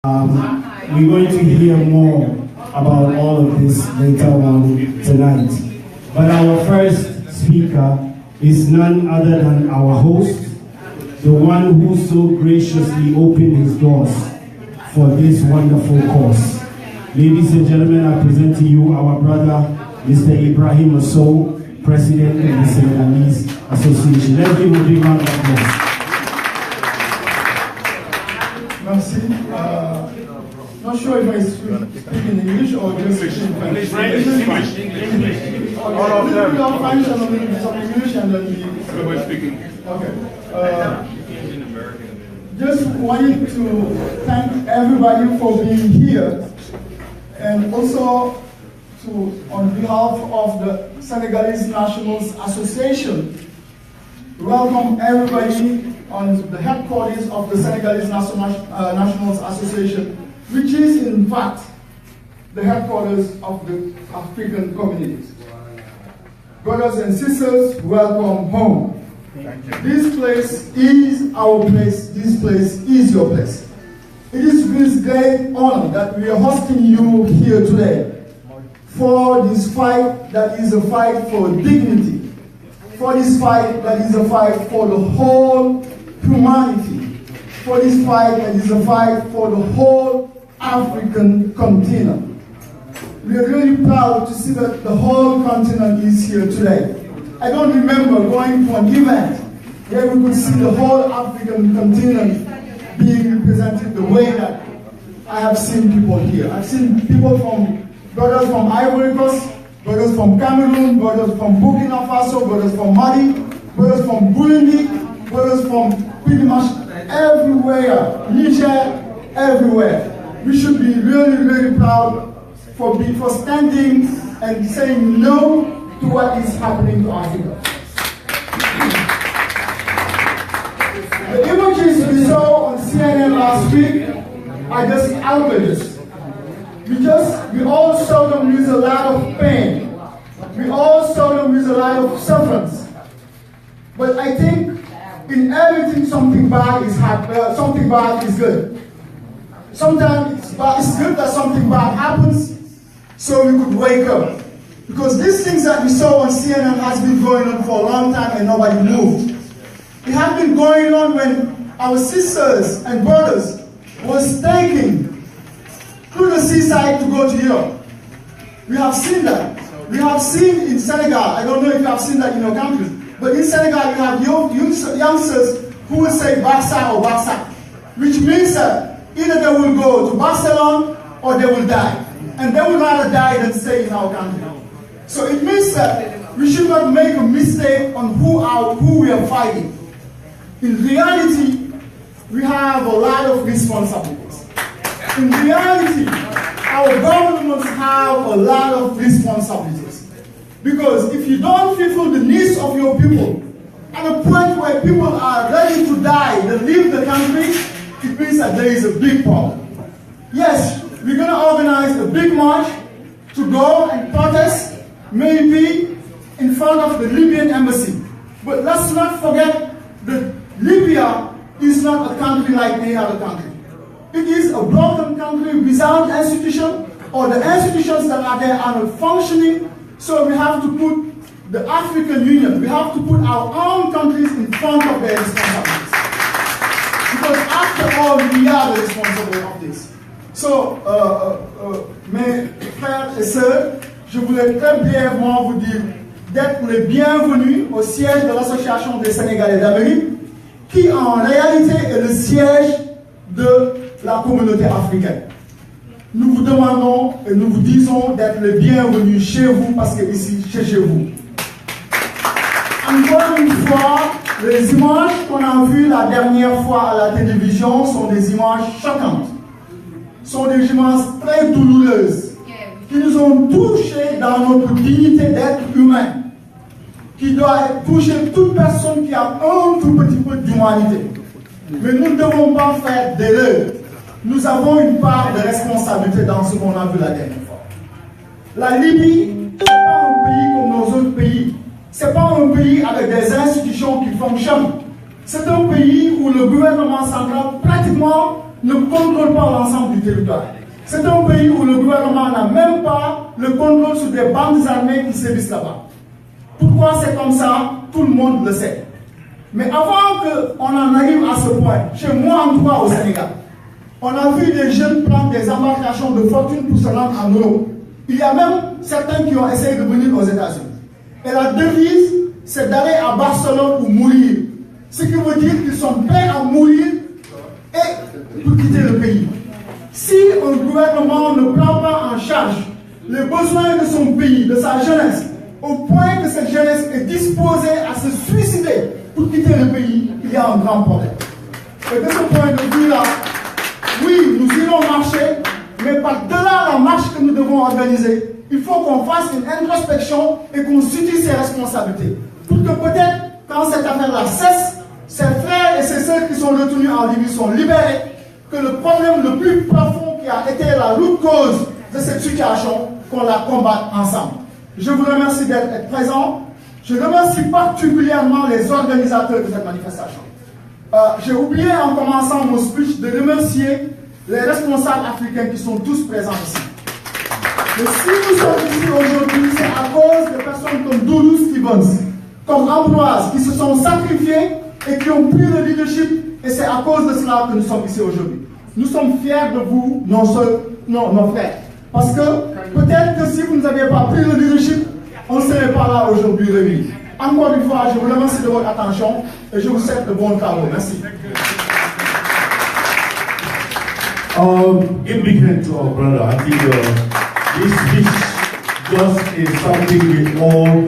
We're going to hear more about all of this later on tonight. But our first speaker is none other than our host, the one who so graciously opened his doors for this wonderful cause. Ladies and gentlemen, I present to you our brother, Mr. Ibrahim Osso, President of the Senegalese Association. Let's give him a big round of applause. Merci. Not sure if I speak in English or just in French. English. All of them. French and some English and then Everybody speaking. Okay. Just wanted to thank everybody for being here, and also on behalf of the Senegalese Nationals Association, welcome everybody on the headquarters of the Senegalese Nationals Association, which is in fact the headquarters of the African communities. Brothers and sisters, welcome home. This place is our place, this place is your place. It is with great honor that we are hosting you here today for this fight that is a fight for dignity, for this fight that is a fight for the whole humanity, for this fight that is a fight for the whole African continent. We are really proud to see that the whole continent is here today. I don't remember going to an event where we could see the whole African continent being represented the way that I have seen people here. I've seen people brothers from Ivory Coast, brothers from Cameroon, brothers from Burkina Faso, brothers from Mali, brothers from Burundi, brothers from pretty much everywhere, Niger, everywhere. We should be really, really proud for standing and saying no to what is happening to Africa. The images we saw on CNN last week are just outrageous. We all saw them with a lot of pain. We all saw them with a lot of sufferance. But I think in everything something bad is good. Sometimes it's good that something bad happens so we could wake up. Because these things that we saw on CNN has been going on for a long time and nobody moved. It had been going on when our sisters and brothers was taking through the seaside to go to Europe. We have seen that. We have seen in Senegal, I don't know if you have seen that in your country, but in Senegal you have youngsters who will say Barça or Barça, which means that either they will go to Barcelona or they will die. And they would rather die than stay in our country. So it means that we should not make a mistake on who we are fighting. In reality, we have a lot of responsibilities. In reality, our governments have a lot of responsibilities. Because if you don't fulfill the needs of your people, at a point where people are ready to die, they leave the country, it means that there is a big problem. Yes, we're going to organize a big march to go and protest, maybe in front of the Libyan embassy. But let's not forget that Libya is not a country like any other country. It is a broken country without institutions, or the institutions that are there are not functioning. So we have to put the African Union, we have to put our own countries in front of their responsibilities. Because after all, we are the responsible of this. So, mes frères et sœurs, je voulais très brièvement vous dire d'être les bienvenus au siège de l'Association des Sénégalais d'Amérique, qui en réalité est le siège de la communauté africaine. Nous vous demandons et nous vous disons d'être les bienvenus chez vous, parce que ici, c'est chez vous. Encore une fois, les images qu'on a vues la dernière fois à la télévision sont des images choquantes. Sont des images très douloureuses, qui nous ont touchés dans notre dignité d'être humain, qui doit toucher toute personne qui a un tout petit peu d'humanité. Mais nous ne devons pas faire d'erreur. Nous avons une part de responsabilité dans ce qu'on a vu la dernière fois. La Libye, ce n'est pas un pays comme nos autres pays. Ce n'est pas un pays avec des institutions qui fonctionnent. C'est un pays où le gouvernement central pratiquement ne contrôle pas l'ensemble du du territoire. C'est un pays où le gouvernement n'a même pas le contrôle sur des bandes armées qui sévissent là-bas. Pourquoi c'est comme ça? Tout le monde le sait. Mais avant qu'on en arrive à ce point, chez moi en tout cas au Sénégal, on a vu des jeunes prendre des embarcations de fortune pour se rendre en Europe. Il y a même certains qui ont essayé de venir aux États-Unis. Et la devise, c'est d'aller à Barcelone ou mourir. Ce qui veut dire qu'ils sont prêts à mourir et pour quitter le pays. Si un gouvernement ne prend pas en charge les besoins de son pays, de sa jeunesse, au point que cette jeunesse est disposée à se suicider pour quitter le pays, il y a un grand problème. Et de ce point de vue-là, oui, nous irons marcher, mais par-delà la marche que nous devons organiser, il faut qu'on fasse une introspection et qu'on situe ses responsabilités. Pour que peut-être, quand cette affaire-là cesse, ses frères et ses sœurs qui sont retenus en Libye sont libérés, que le problème le plus profond qui a été la root cause de cette situation, qu'on la combatte ensemble. Je vous remercie d'être présents. Je remercie particulièrement les organisateurs de cette manifestation. J'ai oublié en commençant mon speech de remercier les responsables africains qui sont tous présents ici. Et si nous sommes ici aujourd'hui, c'est à cause de personnes comme Doudou Stevens, comme Ambroise, qui se sont sacrifiés et qui ont pris le leadership, et c'est à cause de cela que nous sommes ici aujourd'hui. Nous sommes fiers de vous, nos frères. Parce que peut-être que si vous n'aviez pas pris le leadership, on ne serait pas là aujourd'hui réunis. Encore une fois, je vous remercie de votre attention et je vous souhaite de bons travaux. Merci. In big hand to our brother, I think this just is something we all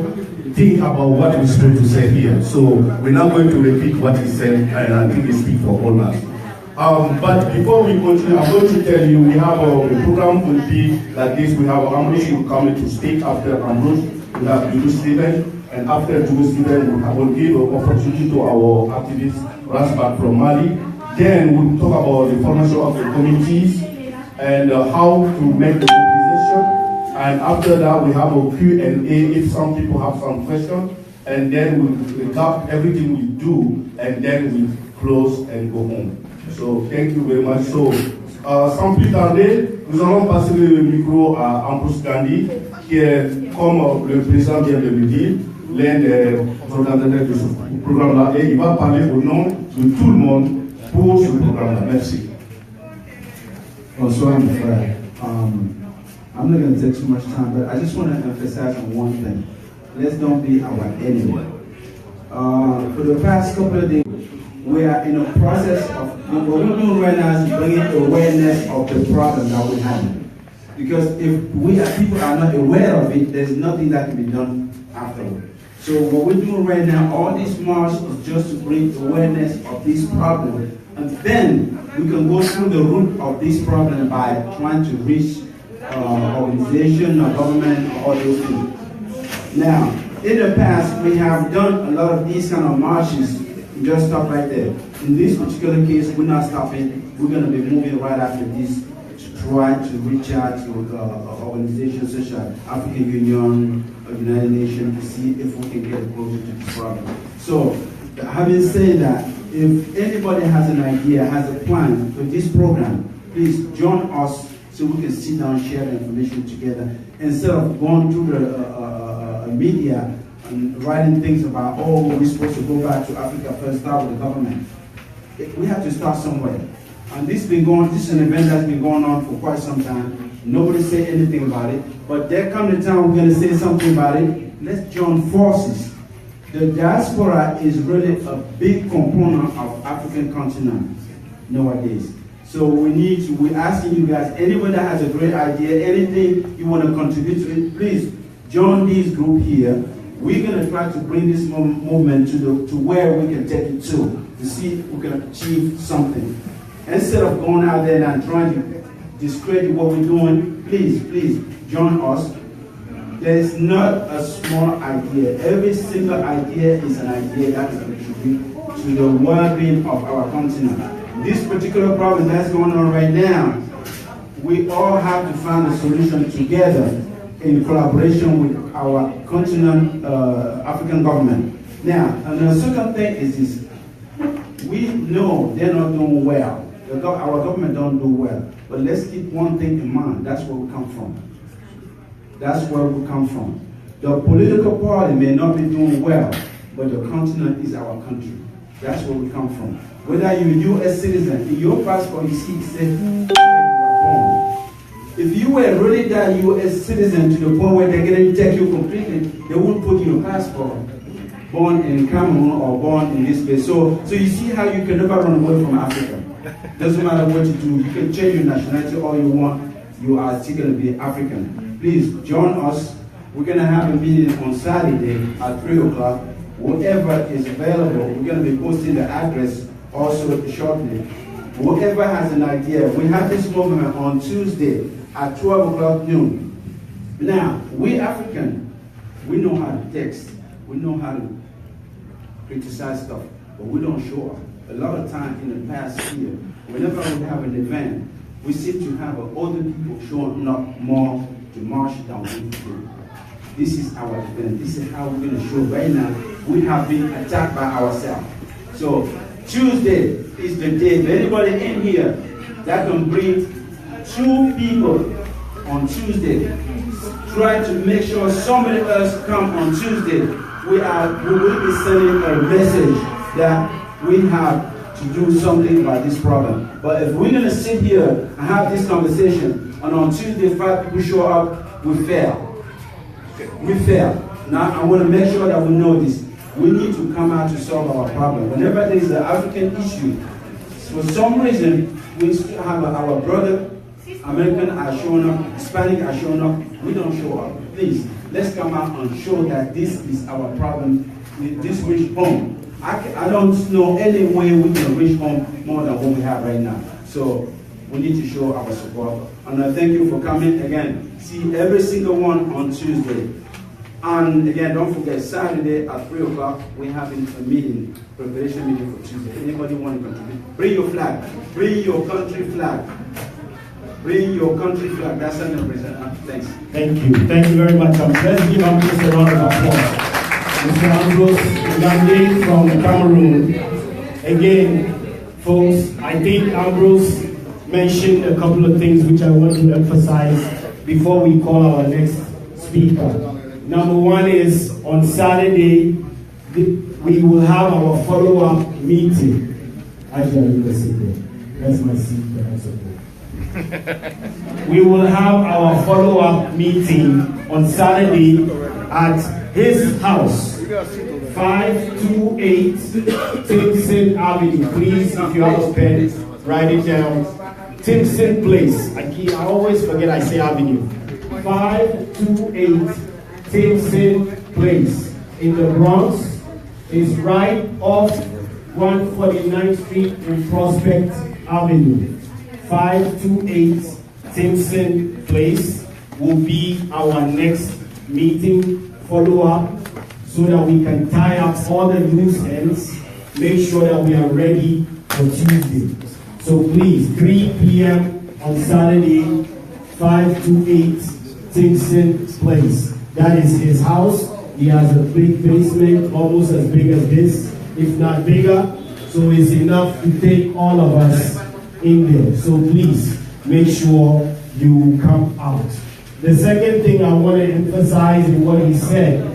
think about what we're supposed to say here. So we're not going to repeat what he said, and I think he speaks for all us. But before we continue, I'm going to tell you we have a program will be like this. We have Ambrose who come to speak. After Ambrose, we have Doudou Stephen, and after Doudou Stephen, we will give an opportunity to our activists Rasbak from Mali. Then we'll talk about the formation of the committees and how to make the mobilization. And after that, we have a Q&A if some people have some questions. And then we'll recap everything we do, and then we close and go home. So thank you very much. So, sans plus tarder, nous allons passer le micro à Ambrose Gandhi, qui est, comme le président vient de le dire, l'un des organisateurs de ce programme-là, et il va parler au nom de tout le monde pour ce programme-là. Merci. Bonsoir, my friend. I'm not going to take too much time, but I just want to emphasize on one thing. Let's don't be our enemy. For the past couple of days, we are in a process of, what we're doing right now is bringing awareness of the problem that we have. Because if we as people are not aware of it, there's nothing that can be done afterward. So what we're doing right now, all this march is just to bring awareness of this problem. And then we can go through the root of this problem by trying to reach organization or government or all those things. Now, in the past, we have done a lot of these kind of marches. Just stop right there. In this particular case, we're not stopping. We're going to be moving right after this to try to reach out to organizations such as African Union, United Nations, to see if we can get closer to this problem. So, having said that, if anybody has an idea, has a plan for this program, please join us so we can sit down and share the information together instead of going through the media and writing things about, oh, we're supposed to go back to Africa first, start with the government. We have to start somewhere. And this is an event that's been going on for quite some time. Nobody said anything about it. But there comes the time we're going to say something about it. Let's join forces. The diaspora is really a big component of African continent nowadays. So we're asking you guys, anybody that has a great idea, anything you want to contribute to it, please join this group here. We're going to try to bring this movement to where we can take it to see if we can achieve something. Instead of going out there and trying to discredit what we're doing, please join us. There is not a small idea. Every single idea is an idea that can contribute to the well-being of our continent. This particular problem that's going on right now, we all have to find a solution together in collaboration with our continent, African government. Now, and the second thing is this. We know they're not doing well. Our government don't do well. But let's keep one thing in mind. That's where we come from. That's where we come from. The political party may not be doing well, but the continent is our country. That's where we come from. Whether you're a U.S. citizen, in your passport you see it says where you were born. If you were really that U.S. citizen to the point where they're going to take you completely, they won't put your passport born in Cameroon or born in this place. So you see how you can never run away from Africa. Doesn't matter what you do. You can change your nationality all you want. You are still going to be African. Please join us. We're going to have a meeting on Saturday at 3 o'clock. Whoever is available, we're going to be posting the address also shortly. Whoever has an idea, we have this movement on Tuesday at 12 o'clock noon. Now, we African, we know how to text. We know how to criticize stuff, but we don't show up. A lot of time in the past year, whenever we have an event, we seem to have older people showing up more to march than we do. This is our event. This is how we're going to show right now. We have been attacked by ourselves. So Tuesday is the day. If anybody in here that can bring 2 people on Tuesday, try to make sure somebody else come on Tuesday. We will be sending a message that we have to do something about this problem. But if we're going to sit here and have this conversation, and on Tuesday 5 people show up, we fail. We fail. Now I want to make sure that we know this. We need to come out to solve our problem. Whenever there is an African issue, for some reason, we still have our brother, American are showing up, Hispanic are showing up, we don't show up. Please, let's come out and show that this is our problem. This reach home. I don't know any way we can reach home more than what we have right now. So we need to show our support. And I thank you for coming again. See every single one on Tuesday. And again, don't forget, Saturday at 3 o'clock, we're having a meeting, preparation meeting for Tuesday. Anybody want to contribute? Bring your flag. Bring your country flag. Bring your country flag. That's an representative. Thanks. Thank you. Thank you very much. Let's give Ambrose a round of applause. Mr. Ambrose Ngande from Cameroon. Again, folks, I think Ambrose mentioned a couple of things which I want to emphasize before we call our next speaker. Number one is on Saturday, we will have our follow-up meeting. Actually, that's my seat. We will have our follow-up meeting on Saturday at his house, 528 Timpson Avenue. Please, if you have a pen, write it down. Timpson Place. I always forget I say Avenue. 528 Timpson Place in the Bronx. Is right off 149th Street and Prospect Avenue. 528 Timpson Place will be our next meeting follow-up so that we can tie up all the loose ends, make sure that we are ready for Tuesday. So please, 3 p.m. on Saturday, 528 Timpson Place. That is his house. He has a big basement, almost as big as this, if not bigger. So it's enough to take all of us in there. So please, make sure you come out. The second thing I want to emphasize in what he said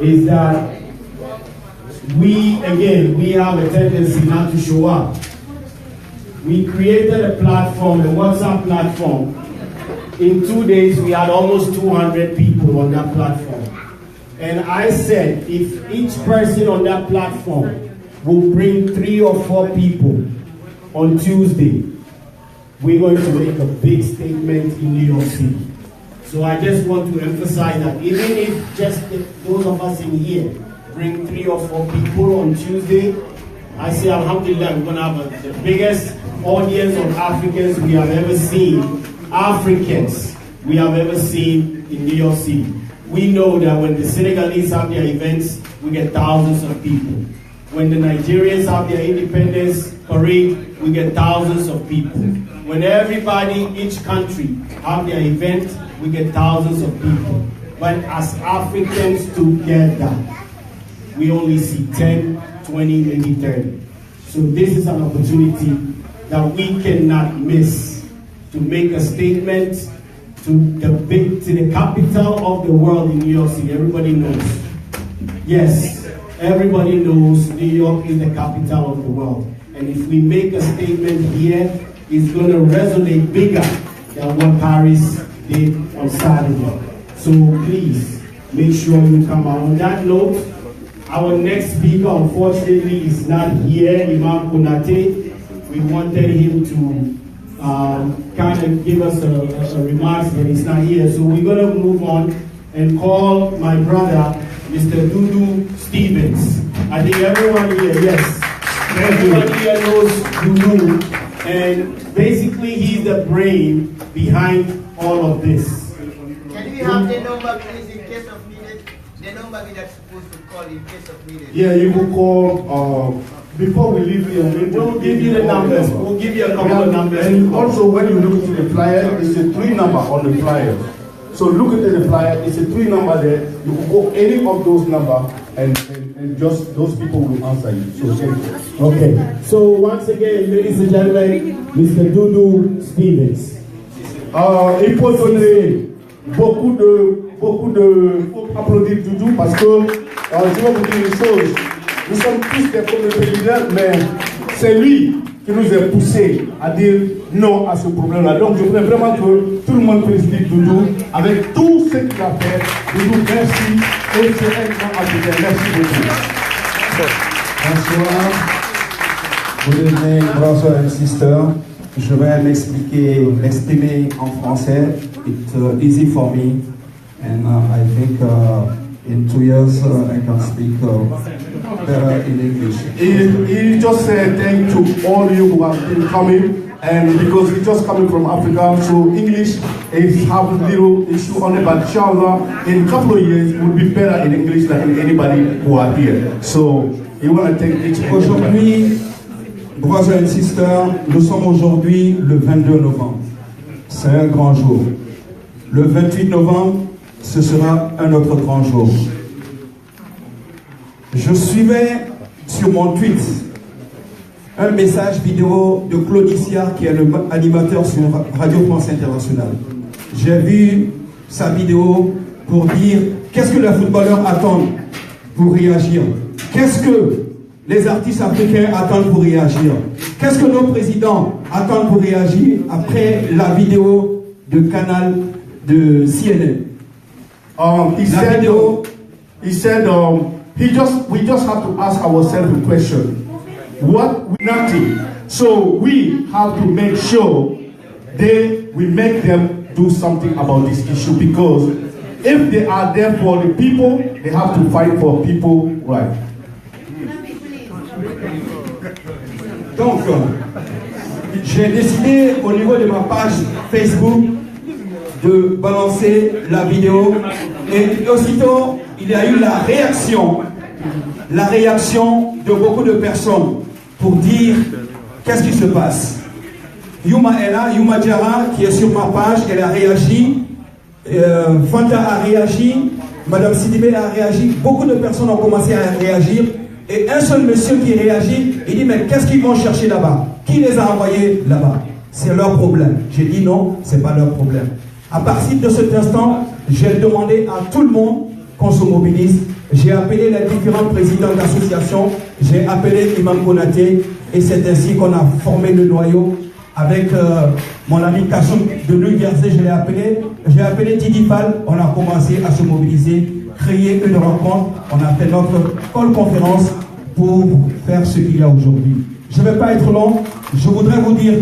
is that we have a tendency not to show up. We created a platform, a WhatsApp platform. In 2 days, we had almost 200 people on that platform. And I said, if each person on that platform will bring 3 or 4 people on Tuesday, we're going to make a big statement in New York City. So I just want to emphasize that even if just those of us in here bring 3 or 4 people on Tuesday, I say, alhamdulillah, we're going to have the biggest audience of Africans we have ever seen. Africans we have ever seen in New York City. We know that when the Senegalese have their events, we get thousands of people. When the Nigerians have their independence parade, we get thousands of people. When everybody, each country, have their event, we get thousands of people. But as Africans together, we only see 10, 20, maybe 30. So this is an opportunity that we cannot miss to make a statement to the capital of the world in New York City. Everybody knows. Yes, everybody knows New York is the capital of the world. And if we make a statement here, it's going to resonate bigger than what Paris did on Saturday. So please, make sure you come out. On that note, our next speaker, unfortunately, is not here, Imam Konate. We wanted him to kind of give us a remarks, but he's not here. So we're going to move on and call my brother, Mr. Dudu Stevens. I think everyone here, yes, everyone here knows Dudu. And basically, he's the brain behind all of this. Can we have the number, please, in case of needed? The number we are supposed to call in case of needed. Yeah, you will call before we leave here. We'll give you the numbers. We'll give you a couple of numbers. And also, when you look into the flyer, it's a 3 number on the flyer. So look at the flyer. It's a 3 number there. You can go any of those numbers, and just those people will answer you. So thank you. Okay. So once again, ladies and gentlemen, Mr. Dudu Stevens. Il faut donner beaucoup de applaudir Doudou parce que je vais vous dire une chose. Nous sommes tous des communautés leaders, mais c'est lui qui nous a poussé à dire non à ce problème-là. Donc je voudrais vraiment que tout le monde félicite Doudou avec tout ce qu'il a fait. Doudou, merci. Et c'est un grand africain. Merci beaucoup. Bonsoir. Good evening, brothers and sisters. Je vais m'exprimer en français. It's easy for me, and I think in 2 years I can speak better in English. He just said thank to all you who have been coming, and because he's just coming from Africa, so English is have a little issue on it, but inshallah, in a couple of years, we'll be better in English than anybody who are here. So, you want to thank each and Aujourd'hui, brothers and sisters, nous sommes aujourd'hui le 22 novembre. C'est un grand jour. Le 28 novembre, ce sera un autre grand jour. Je suivais sur mon tweet un message vidéo de Claude Issiard, qui est le animateur sur Radio France Internationale. J'ai vu sa vidéo pour dire qu'est-ce que les footballeurs attendent pour réagir. Qu'est-ce que les artistes africains attendent pour réagir. Qu'est-ce que nos présidents attendent pour réagir après la vidéo de canal de CNN. He said, we just have to ask ourselves a question. Nothing. So we have to make sure we make them do something about this issue, because if they are there for the people, they have to fight for people, right? Donc, j'ai décidé au niveau de ma page Facebook de balancer la vidéo, et aussitôt il y a eu la réaction de beaucoup de personnes pour dire qu'est-ce qui se passe. Yuma Diarra, qui est sur ma page, elle a réagi, Fanta a réagi, Madame Sidibé a réagi, beaucoup de personnes ont commencé à réagir, et un seul monsieur qui réagit, il dit mais qu'est-ce qu'ils vont chercher là-bas? Qui les a envoyés là-bas? C'est leur problème. J'ai dit non, c'est pas leur problème. À partir de cet instant, j'ai demandé à tout le monde qu'on se mobilise. J'ai appelé les différents présidents d'associations, j'ai appelé Imam Konaté, et c'est ainsi qu'on a formé le noyau. Avec mon ami Kassoum de New Jersey, je l'ai appelé. J'ai appelé Didi Fall, on a commencé à se mobiliser, créer une rencontre. On a fait notre call conférence pour faire ce qu'il y a aujourd'hui. Je ne vais pas être long, je voudrais vous dire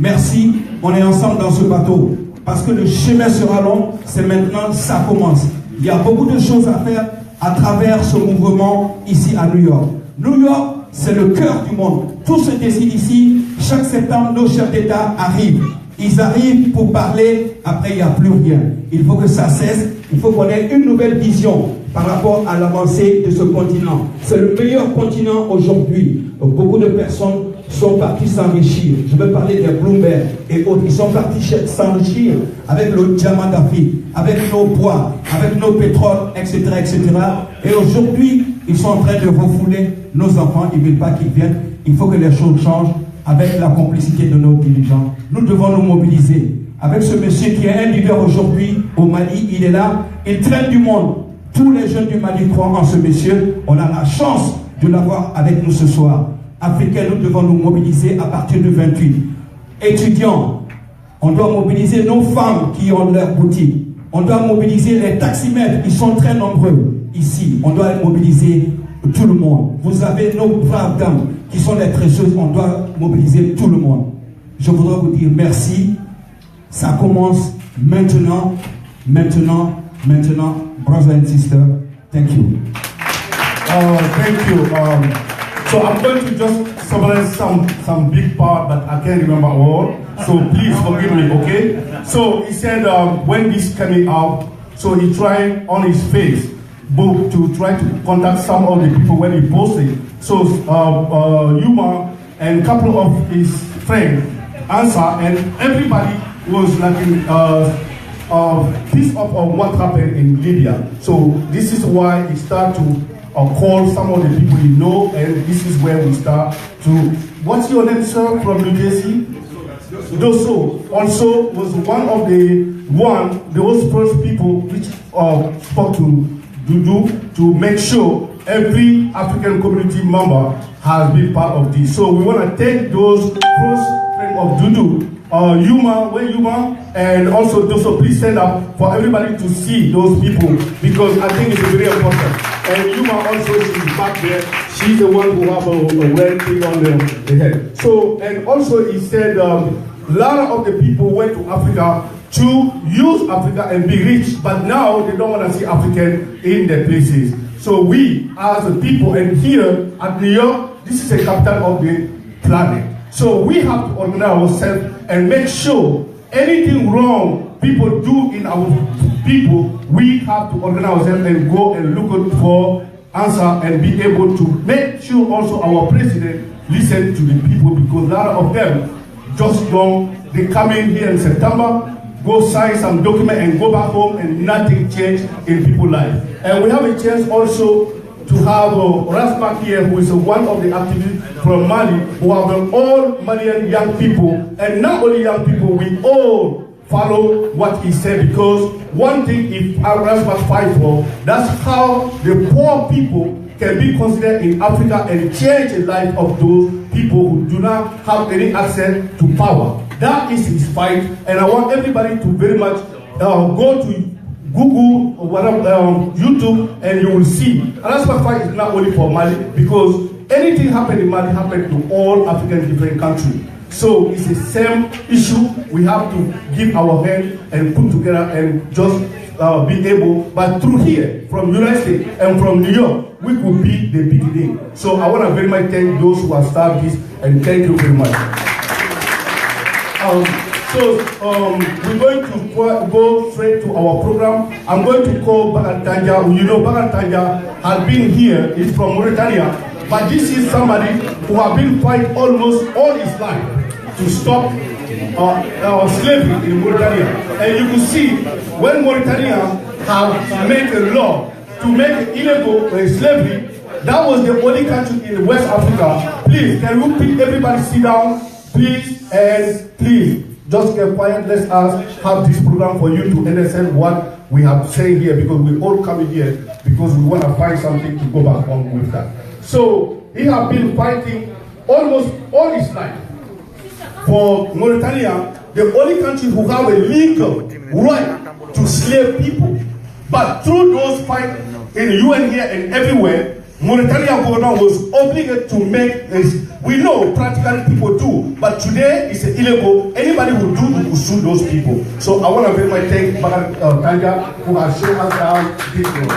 merci, on est ensemble dans ce bateau. Parce que le chemin sera long, c'est maintenant, ça commence. Il y a beaucoup de choses à faire à travers ce mouvement ici à New York. New York, c'est le cœur du monde. Tout se décide ici. Chaque septembre, nos chefs d'État arrivent. Ils arrivent pour parler, après il n'y a plus rien. Il faut que ça cesse. Il faut qu'on ait une nouvelle vision par rapport à l'avancée de ce continent. C'est le meilleur continent aujourd'hui. Beaucoup de personnes sont partis s'enrichir. Je veux parler des Bloomberg et autres. Ils sont partis s'enrichir avec le diamant d'Afrique, avec nos bois, avec nos pétroles, etc., etc. Et aujourd'hui, ils sont en train de refouler nos enfants. Ils ne veulent pas qu'ils viennent. Il faut que les choses changent. avec la complicité de nos dirigeants. Nous devons nous mobiliser. Avec ce monsieur qui est un leader aujourd'hui au Mali, il est là, il traîne du monde. Tous les jeunes du Mali croient en ce monsieur. On a la chance de l'avoir avec nous ce soir. Africains, nous devons nous mobiliser à partir du 28. Étudiants, on doit mobiliser nos femmes qui ont leur boutique. On doit mobiliser les taximètres, ils sont très nombreux ici. On doit mobiliser tout le monde. Vous avez nos braves dames qui sont les précieuses, on doit mobiliser tout le monde. Je voudrais vous dire merci. Ça commence maintenant, brothers and sisters. Thank you. Thank you. So I'm going to just summarize some big part, but I can't remember all. So please forgive me, okay? So he said when this coming out, so he tried on his Facebook to try to contact some of the people when he posted. So Yuma and a couple of his friends answer, and everybody was like piece of what happened in Libya. So this is why he started to call some of the people you know, and this is where we start to. What's your name, sir, from New Jersey? Doso also was one of those first people which spoke to Dudu to make sure every African community member has been part of this. So we want to take those first friends of Dudu, Yuma, and also Doso, please stand up for everybody to see those people, because I think it's very important. And Yuma also, she's back there. She's the one who have a red thing on the head. So, and also he said a lot of the people went to Africa to use Africa and be rich, but now they don't want to see African in their places. So we, as a people, and here at New York, this is the capital of the planet. So we have to organize ourselves and make sure anything wrong people do in our people, we have to organize ourselves and go and look for answer and be able to make sure also our president listen to the people, because a lot of them just don't, they come in here in September, go sign some document and go back home and nothing changed in people's life. And we have a chance also to have Rasmak here, who is one of the activists from Mali, who have all Malian young people, and not only young people, we all follow what he said, because one thing if Rasmak fight for, that's how the poor people can be considered in Africa and change the life of those people who do not have any access to power. That is his fight, and I want everybody to very much go to Google or whatever, YouTube, and you will see. And that's why fight is not only for Mali, because anything happened in Mali happened to all African different countries. So it's the same issue. We have to give our hand and put together and just be able, but through here, from United States and from New York, we could be the beginning. So I want to very much thank those who have started this, and thank you very much. We're going to go straight to our program. I'm going to call Bagan Tanja. You know, Bagan Tanja has been here. He's from Mauritania, but this is somebody who has been fighting almost all his life to stop slavery in Mauritania. And you can see when Mauritania have made a law to make illegal slavery, that was the only country in West Africa. Please, can you please everybody sit down, please, and please. Just get quiet, let us have this program for you to understand what we have said here, because we all come here because we want to find something to go back on with that. So he has been fighting almost all his life for Mauritania, the only country who have a legal right to slave people. But through those fights in the UN here and everywhere, Mauritania government was obligated to make this. We know practically people do, but today it's illegal. Anybody who do, will sue those people. So I want to very much thank Bagan Tanja, who has shown us down this road.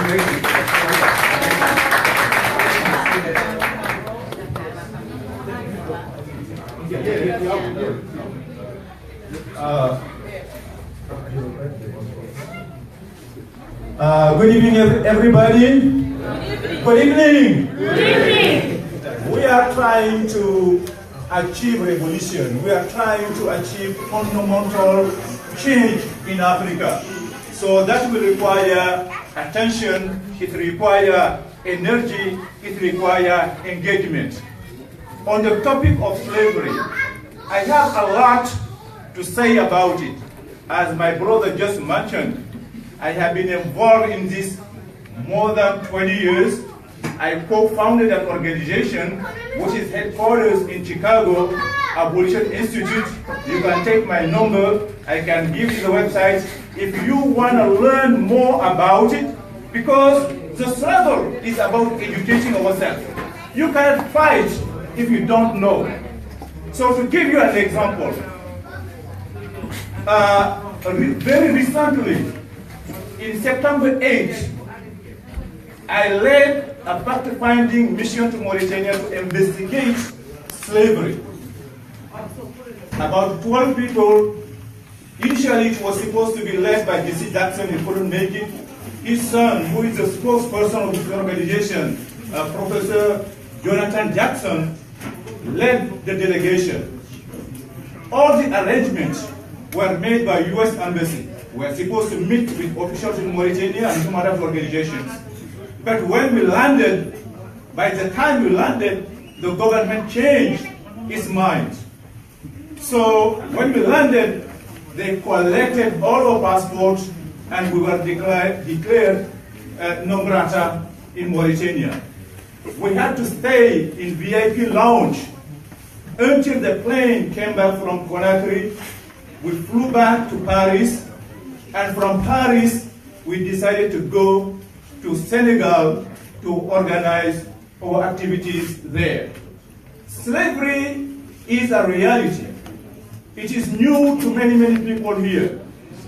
Good evening, everybody. Good evening. Good evening. We are trying to achieve revolution. We are trying to achieve fundamental change in Africa. So that will require attention, it requires energy, it requires engagement. on the topic of slavery, I have a lot to say about it. As my brother just mentioned, I have been involved in this more than 20 years. I co-founded an organization which is headquarters in Chicago, Abolition Institute. You can take my number, I can give you the website if you want to learn more about it, because the struggle is about educating ourselves. You cannot fight if you don't know. So to give you an example, very recently, in September 8, I led a fact-finding mission to Mauritania to investigate slavery. About 12 people. Initially, it was supposed to be led by Jesse Jackson. He couldn't make it. His son, who is the spokesperson of his organization, Professor Jonathan Jackson, led the delegation. All the arrangements were made by U.S. Embassy. We were supposed to meet with officials in Mauritania and some other organizations. But when we landed, by the time we landed, the government changed its mind. So when we landed, they collected all our passports and we were declared non grata in Mauritania. We had to stay in VIP lounge until the plane came back from Conakry. We flew back to Paris, and from Paris, we decided to go to Senegal to organize our activities there. Slavery is a reality. It is new to many, many people here.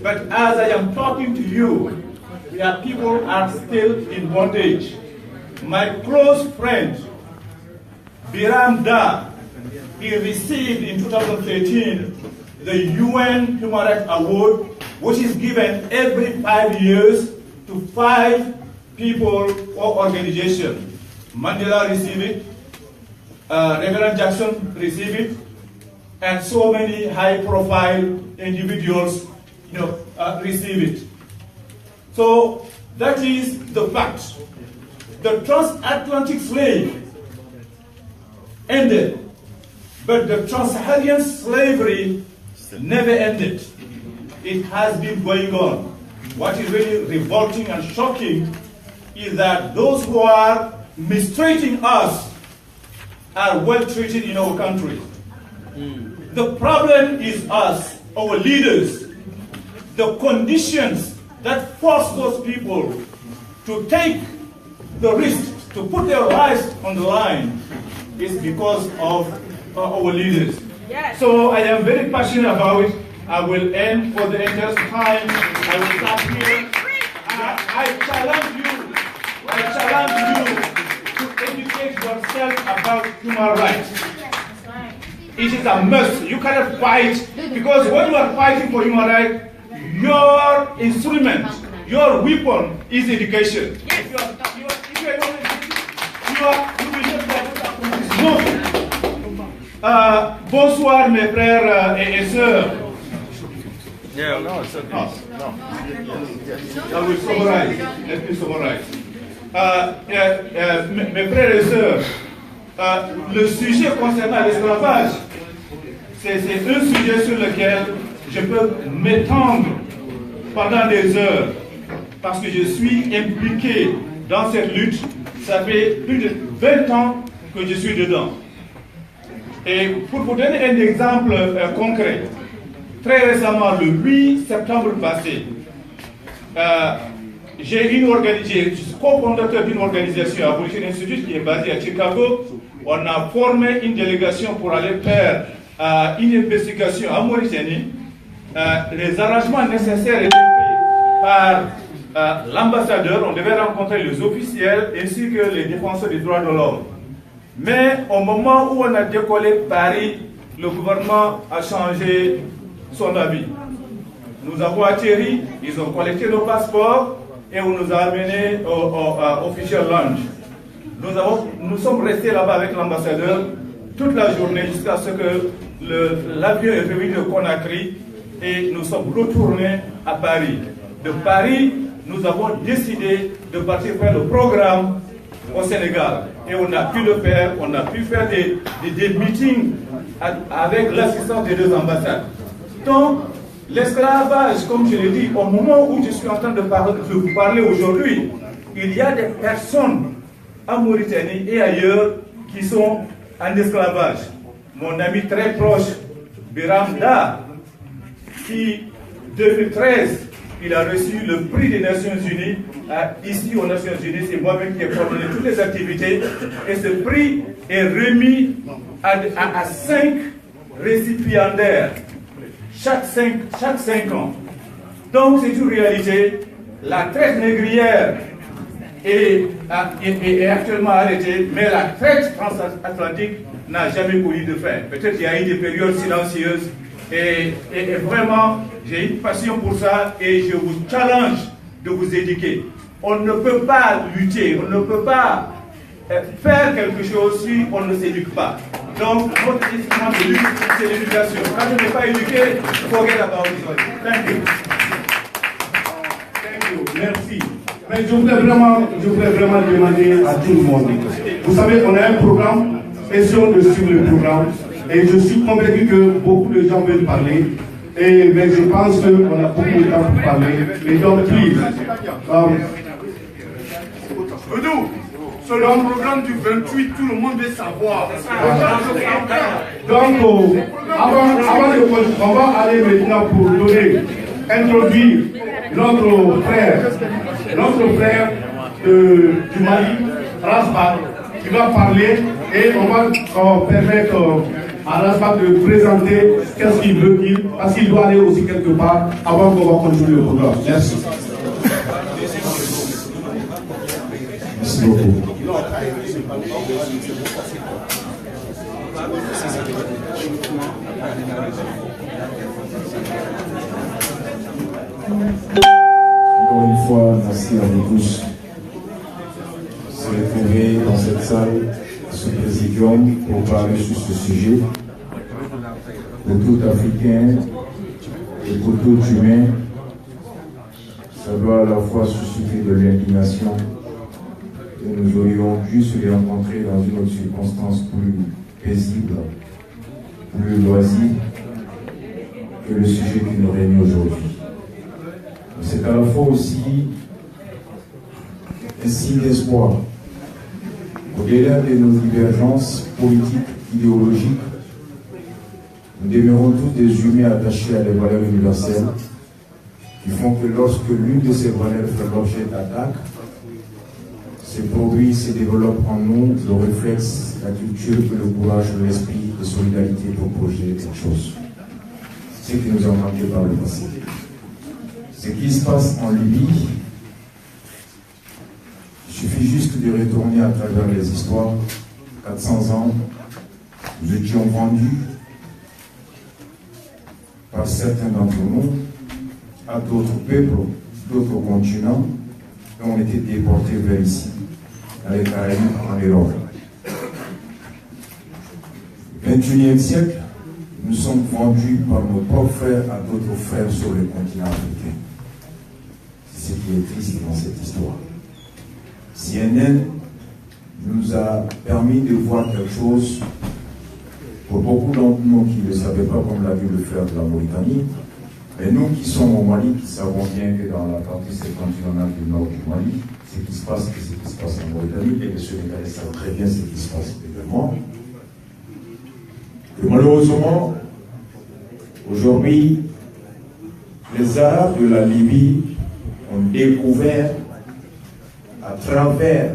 But as I am talking to you, there people are still in bondage. My close friend, Biram Dar, he received in 2013 the UN Human Rights Award, which is given every 5 years to 5 people or organizations. Mandela received it, Reverend Jackson received it, and so many high-profile individuals, receive it. So that is the fact. The transatlantic slave ended, but the trans-Saharan slavery never ended. It has been going on. What is really revolting and shocking is that those who are mistreating us are well treated in our country. The problem is us, our leaders. The conditions that force those people to take the risk, to put their lives on the line, is because of our leaders. Yes. So I am very passionate about it. I will end for the entire time. I will stop here. I challenge you to educate yourself about human rights. It is a must. You cannot fight, because when you are fighting for human rights, your instrument, your weapon is education. If you are bonsoir mes frères et sœurs. Yeah, no, it's okay. No. I will summarize. Let me summarize. Mes frères et sœurs, le sujet concernant l'esclavage, c'est un sujet sur lequel je peux m'étendre pendant des heures, parce que je suis impliqué dans cette lutte. Ça fait plus de 20 ans que je suis dedans. Et pour vous donner un exemple concret, très récemment, le 8 septembre passé, je suis cofondateur d'une organisation, Abolition Institute, qui est basée à Chicago. On a formé une délégation pour aller faire une investigation à Mauritanie. Les arrangements nécessaires étaient faits par l'ambassadeur. On devait rencontrer les officiels ainsi que les défenseurs des droits de l'homme. Mais au moment où on a décollé Paris, le gouvernement a changé son avis. Nous avons atterri, ils ont collecté nos passeports et on nous a amenés au official lounge. Nous sommes restés là-bas avec l'ambassadeur toute la journée jusqu'à ce que l'avion est revenu de Conakry et nous sommes retournés à Paris. De Paris, nous avons décidé de partir faire le programme au Sénégal. Et on a pu le faire, on a pu faire des meetings avec l'assistance des deux ambassades. Donc, l'esclavage, comme je l'ai dit, au moment où je suis en train de vous parler aujourd'hui, il y a des personnes en Mauritanie et ailleurs qui sont en esclavage. Mon ami très proche, Biram Da, qui, 2013, il a reçu le prix des Nations Unies. Ici aux Nations Unies, c'est moi-même qui ai coordonné toutes les activités. Et ce prix est remis à 5 récipiendaires chaque 5 ans. Donc c'est une réalité. La traite négrière est actuellement arrêtée, mais la traite transatlantique n'a jamais connu de fin. Peut-être qu'il y a eu des périodes silencieuses. Et vraiment, j'ai une passion pour ça et je vous challenge de vous éduquer. On ne peut pas lutter, on ne peut pas faire quelque chose si on ne s'éduque pas. Donc, notre instrument de lutte, c'est l'éducation. Quand on n'est pas éduqué, forget about it. Thank you. Thank you. Merci. Mais je voudrais vraiment demander à tout le monde. Vous savez, on a un programme, essayons de suivre le programme. Et je suis convaincu que beaucoup de gens veulent parler. Mais je pense qu'on a beaucoup de temps pour parler. Et donc, please. Sur le programme du 28, tout le monde veut savoir. Donc, avant de continuer, on va aller maintenant pour introduire notre frère du Mali, Rasbak, qui va parler et on va permettre à Rasbak de présenter qu'est-ce qu'il veut dire, parce qu'il doit aller aussi quelque part avant qu'on va continuer le programme. Merci. Merci beaucoup. Encore une fois, merci à vous tous de se retrouver dans cette salle, ce présidium, pour parler sur ce sujet. Pour tout Africain et pour tout humain, ça doit à la fois susciter de l'indignation et nous aurions dû se rencontrer dans une autre circonstance plus paisible, plus loisible que le sujet qui nous réunit aujourd'hui. C'est à la fois aussi un signe d'espoir. Au-delà de nos divergences politiques, idéologiques, nous demeurons tous des humains attachés à des valeurs universelles qui font que lorsque l'une de ces valeurs fait l'objet d'attaques, se produit, se développe en nous le réflexe, la culture, le courage, l'esprit de solidarité pour projeter quelque chose. Ce qui nous a manqué par le passé. Ce qui se passe en Libye, il suffit juste de retourner à travers les histoires. 400 ans, nous étions vendus par certains d'entre nous à d'autres peuples, d'autres continents, et on était déportés vers ici, dans les Caraïbes, en Europe. 21e siècle, nous sommes vendus par nos propres frères à d'autres frères sur le continent africain. C'est ce qui est triste dans cette histoire. CNN nous a permis de voir quelque chose pour beaucoup d'entre nous qui ne le savaient pas, comme l'a vu le frère de la Mauritanie. Mais nous qui sommes au Mali, qui savons bien que dans la partie septentrionale du nord du Mali, ce qui se passe, c'est ce qui se passe en Mauritanie, et les Sénégalais savent très bien ce qui se passe également. Et malheureusement, aujourd'hui, les Arabes de la Libye ont découvert, à travers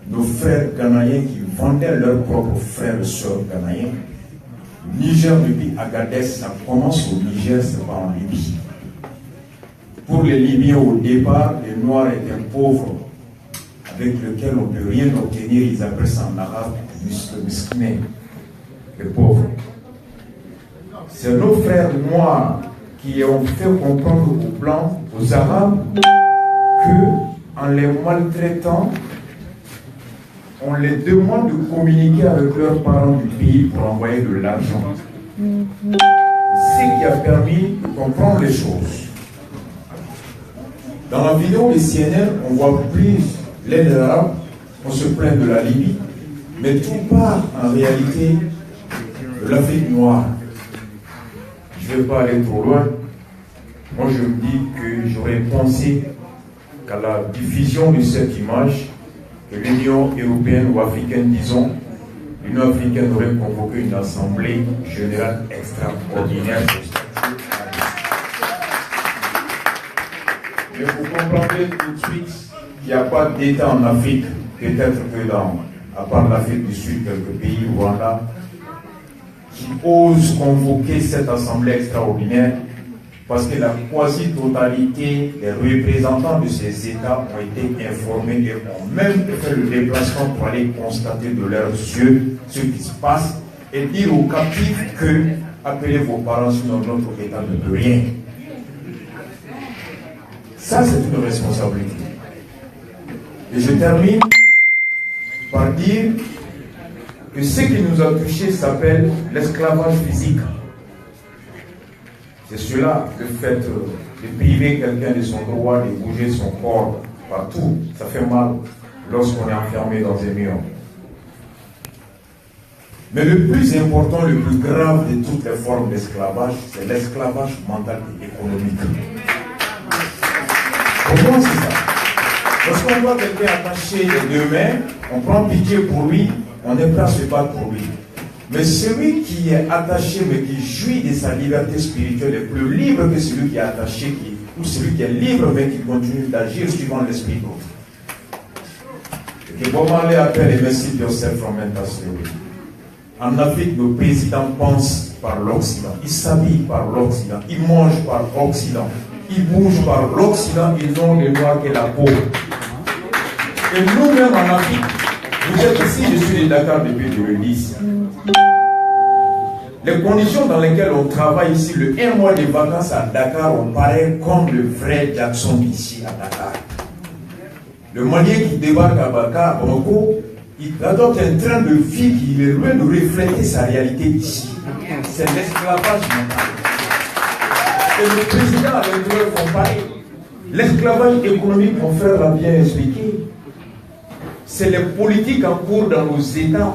nos frères ghanéens qui vendaient leurs propres frères et sœurs ghanéens, Niger depuis Agadez, ça commence au Niger, c'est pas en Libye. Pour les Libyens au départ, les Noirs étaient pauvres, avec lesquels on ne peut rien obtenir, ils appellent ça en arabe musclés, les pauvres. C'est nos frères noirs qui ont fait comprendre aux Blancs, aux Arabes, que en les maltraitant, on les demande de communiquer avec leurs parents du pays pour envoyer de l'argent. Ce qui a permis de comprendre les choses. Dans la vidéo de CNN, on voit plus les Arabes, on se plaint de la Libye, Mais tout part en réalité de l'Afrique noire. Je ne vais pas aller trop loin. Moi, je me dis que j'aurais pensé qu'à la diffusion de cette image, que l'Union européenne ou africaine, disons, l'Union africaine aurait convoqué une assemblée générale extraordinaire. Mais vous comprendrez tout de suite qu'il n'y a pas d'État en Afrique, peut-être que à part l'Afrique du Sud, quelques pays, Rwanda, qui osent convoquer cette assemblée extraordinaire, parce que la quasi-totalité des représentants de ces États ont été informés et ont même fait le déplacement pour aller constater de leurs yeux ce qui se passe et dire aux captifs que appelez vos parents sinon notre État ne peut rien. Ça, c'est une responsabilité. Et je termine par dire que ce qui nous a touchés s'appelle l'esclavage physique. C'est cela, le fait de priver quelqu'un de son droit de bouger son corps partout. Ça fait mal lorsqu'on est enfermé dans un mur. Mais le plus important, le plus grave de toutes les formes d'esclavage, c'est l'esclavage mental et économique. Comment c'est ça? Lorsqu'on voit quelqu'un attaché les deux mains, on prend pitié pour lui, on est prêt à se battre pour lui. Mais celui qui est attaché, mais qui jouit de sa liberté spirituelle, est plus libre que celui qui est attaché, ou celui qui est libre, mais qui continue d'agir suivant l'esprit d'autre. Que Bob Marley appelle Emancipate Yourself from Mental Slavery. En Afrique, nos présidents pensent par l'Occident, ils s'habillent par l'Occident, ils mangent par l'Occident, ils bougent par l'Occident, ils n'ont le noir que la peau. Et nous-mêmes en Afrique, vous êtes ici, je suis de Dakar depuis 2010. Les conditions dans lesquelles on travaille ici, le 1 mois de vacances à Dakar, on paraît comme le vrai Jackson ici à Dakar. Le Malien qui débarque à Baka, Bamako, il adopte un train de vie qui est loin de refléter sa réalité ici. C'est l'esclavage mental. Et le président avec l'intérieur font pareil. L'esclavage économique, mon frère l'a bien expliqué, c'est les politiques en cours dans nos États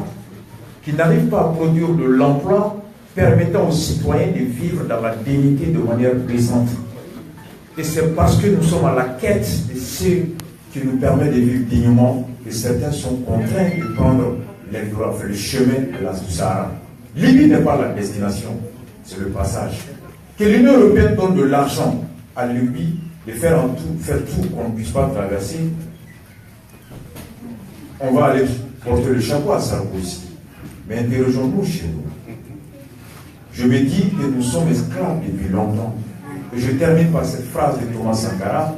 qui n'arrivent pas à produire de l'emploi permettant aux citoyens de vivre dans la dignité de manière décente. Et c'est parce que nous sommes à la quête de ce qui nous permet de vivre dignement que certains sont contraints de prendre le chemin de la Sahara. Libye n'est pas la destination, c'est le passage. Que l'Union européenne donne de l'argent à Libye, de faire tout qu'on ne puisse pas traverser, on va aller porter le chapeau à Sarkozy. Mais interrogeons-nous chez nous. Je me dis que nous sommes esclaves depuis longtemps. Et je termine par cette phrase de Thomas Sankara.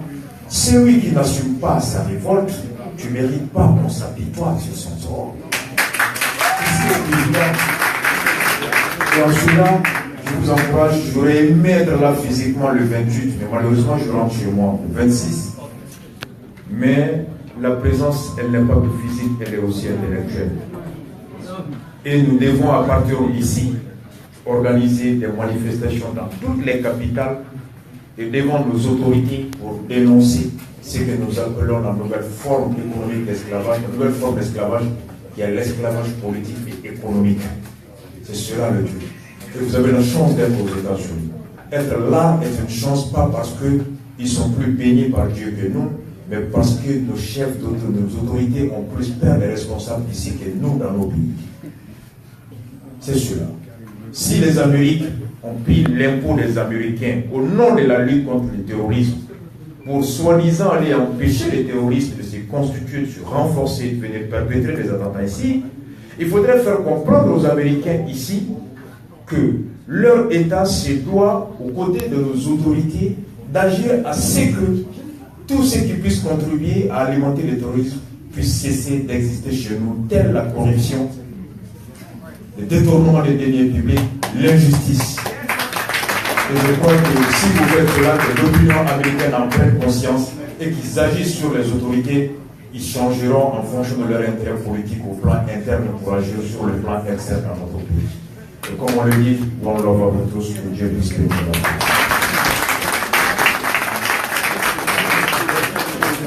Celui qui n'assume pas sa révolte, tu ne mérites pas qu'on s'apitoie sur son sort. Et en cela, je vous encourage, j'aurais aimé être là physiquement le 28, mais malheureusement je rentre chez moi le 26. Mais la présence, elle n'est pas que physique, elle est aussi intellectuelle. Et nous devons à partir d'ici organiser des manifestations dans toutes les capitales et devant nos autorités pour dénoncer ce que nous appelons la nouvelle forme économique d'esclavage, la nouvelle forme d'esclavage qui est l'esclavage politique et économique. C'est cela le but. Et vous avez la chance d'être aux États-Unis. Être là est une chance, pas parce qu'ils sont plus bénis par Dieu que nous, mais parce que nos chefs, nos autorités ont plus peur des responsables ici que nous dans nos pays. C'est cela. Si les Amériques ont pris l'impôt des Américains au nom de la lutte contre le terrorisme, pour soi-disant aller empêcher les terroristes de se constituer, de se renforcer, de venir perpétrer des attentats ici, il faudrait faire comprendre aux Américains ici que leur État se doit, aux côtés de nos autorités, d'agir à ce que tout ce qui puisse contribuer à alimenter le terrorisme puisse cesser d'exister chez nous, telle la corruption, le détournement des deniers publics, l'injustice. Et je crois que si vous faites cela, que l'opinion américaine en prenne conscience et qu'ils agissent sur les autorités, ils changeront en fonction de leur intérêt politique au plan interne pour agir sur le plan externe dans notre pays. Et comme on le dit, on l'a voit pour tous, que Dieu puisse bénir.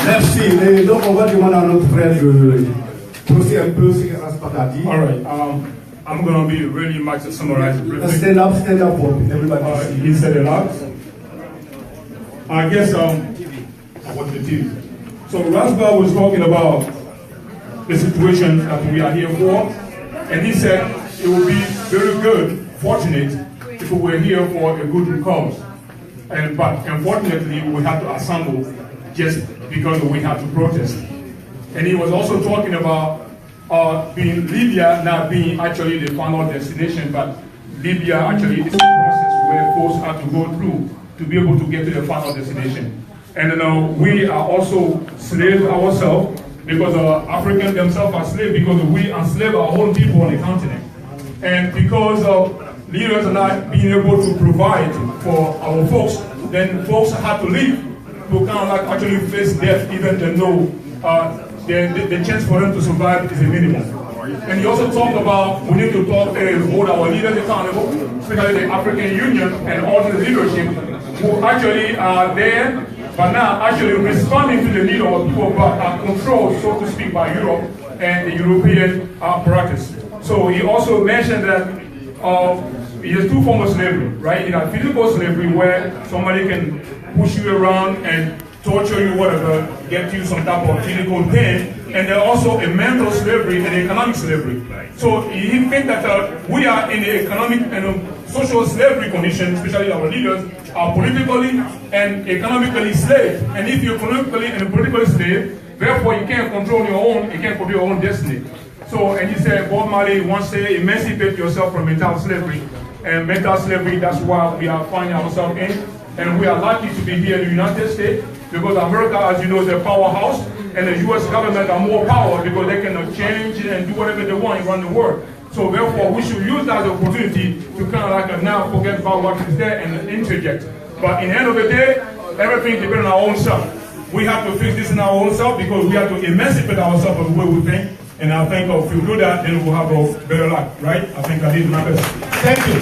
Merci. Et donc on va demander à notre frère Proceed and proceed as Patati. All right. I'm going to be really much to summarize briefly. Stand up for everybody. He said a lot. I guess what's the TV? So Rasbah was talking about the situation that we are here for, and he said it would be very good, fortunate, if we were here for a good cause. But unfortunately, we had to assemble just because we had to protest. And he was also talking about being Libya not being actually the final destination, but Libya actually is a process where folks have to go through to be able to get to the final destination. And we are also slaves ourselves, because Africans themselves are slaves, because we enslave our own people on the continent. And because leaders are not being able to provide for our folks, then folks have to leave to kind of like actually face death, even though the chance for them to survive is a minimum. And he also talked about we need to hold our leaders accountable, especially the African Union and all the leadership who actually are there, but now actually responding to the need of people, but are controlled, so to speak, by Europe and the European apparatus. So he also mentioned that there's two forms of slavery, right? Physical slavery, where somebody can push you around and torture you, whatever, get you some type of physical pain, and there's also a mental slavery and economic slavery. So he thinks that we are in the economic and social slavery condition, especially our leaders are politically and economically slave. And if you're economically and politically slave, therefore you can't control your own, you can't control your own destiny. So, and he said, Bob Marley once said, emancipate yourself from mental slavery. And mental slavery, that's why we are finding ourselves in. And we are lucky to be here in the United States, because America, as you know, is a powerhouse, and the U.S. government are more power because they can change and do whatever they want around the world. So therefore, we should use that as an opportunity to kind of like now forget about what is there and interject. But in the end of the day, everything depends on our own self. We have to fix this in our own self, because we have to emancipate ourselves of the way we think. And I think if we do that, then we'll have a better life, right? I think I did my best. Thank you.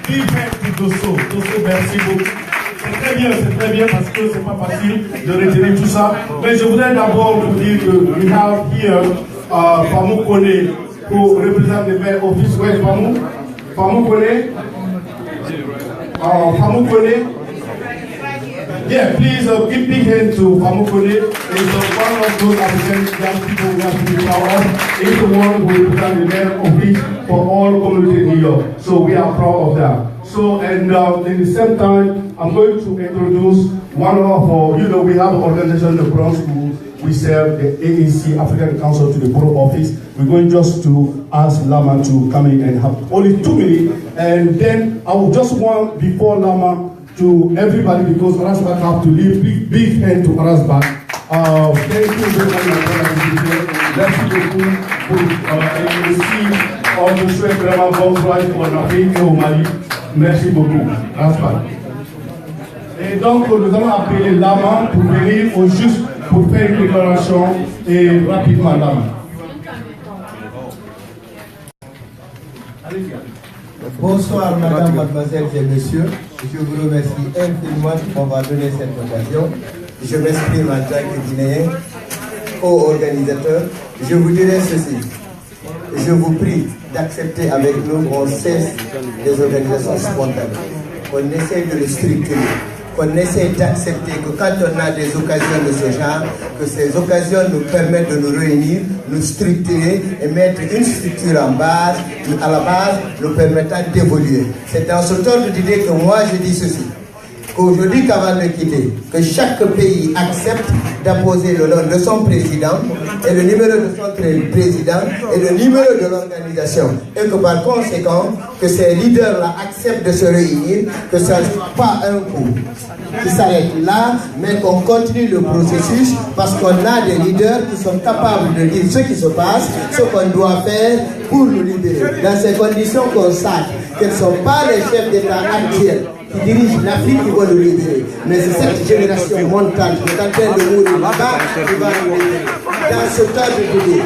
Big hand to Dosso. Dosso, merci beaucoup. C'est très bien parce que c'est pas facile de retenir tout ça. Mais je voudrais d'abord vous dire que we have here Famou Kone, who represents the mayor office. Where is Famou? Famou Kone? Famou Kone? Yeah, please give big hand to Famou Kone. He's one of those African young people we have to be proud of. He's the one who represents the mayor office for all community in New York. So we are proud of that. So, and in the same time, I'm going to introduce one of our, we have an organization in the Bronx who we serve the AAC African Council to the Borough Office. We're going just to ask Lama to come in and have only 2 minutes. And then I will just want, before Lama, to everybody, because Rasbah have to leave, big hand to Rasbah. Thank you very much. Merci beaucoup pour ici, on vous souhaite vraiment bon courage pour l'Afrique et au Mali. Merci beaucoup. Rasbah. Et donc, nous allons appeler Lama pour venir au juste pour faire une déclaration et rapidement Lama. Bonsoir, madame, mademoiselles et messieurs. Je vous remercie infiniment pour m'avoir donné cette occasion. Je m'exprime en tant que Guinéen, co-organisateur. Je vous dirai ceci. Je vous prie d'accepter avec nous qu'on cesse les organisations spontanées, qu'on essaie de les structurer, qu'on essaie d'accepter que quand on a des occasions de ce genre, que ces occasions nous permettent de nous réunir, nous structurer et mettre une structure en base, à la base, nous permettant d'évoluer. C'est dans ce ordre d'idée que moi je dis ceci. Qu'aujourd'hui, qu'avant de quitter, que chaque pays accepte d'apposer le nom de son président et le numéro de son président et le numéro de l'organisation. Et que par conséquent, que ces leaders-là acceptent de se réunir, que ça ne soit pas un coup qui s'arrête là, mais qu'on continue le processus parce qu'on a des leaders qui sont capables de dire ce qui se passe, ce qu'on doit faire pour nous libérer. Dans ces conditions, qu'on sache que ce ne sont pas les chefs d'État actuels qui dirigent l'Afrique qui vont nous libérer. Mais c'est cette génération montante qui est en train de mourir là-bas qui va nous libérer. Dans ce temps de l'idée,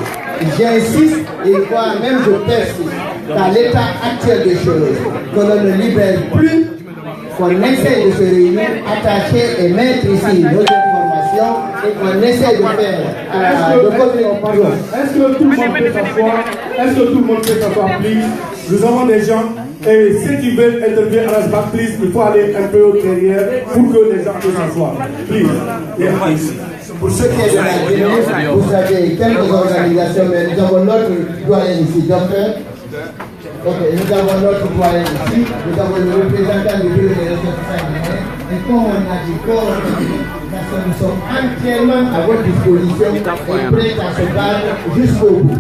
j'insiste et voire même je persiste qu'à l'état actuel des choses, que l'on ne libère plus, qu'on essaie de se réunir, attacher et mettre ici nos informations discussion et on essaie de faire de communication. Est-ce que tout le monde peut s'asseoir? Est-ce que tout le monde peut s'asseoir, please? Nous avons des gens et ceux qui veulent intervenir à la back, please, il faut aller un peu derrière pour que les gens puissent s'asseoir. Please. Pour ce qui est de la Guinée, vous savez quelques organisations, mais nous avons notre doyen ici, docteur. Ok, nous avons notre doyen ici, nous avons le représentant du bureau des ressortissants guinéens, et comme on a dit, nous sommes entièrement à votre disposition et prêts à se battre jusqu'au bout.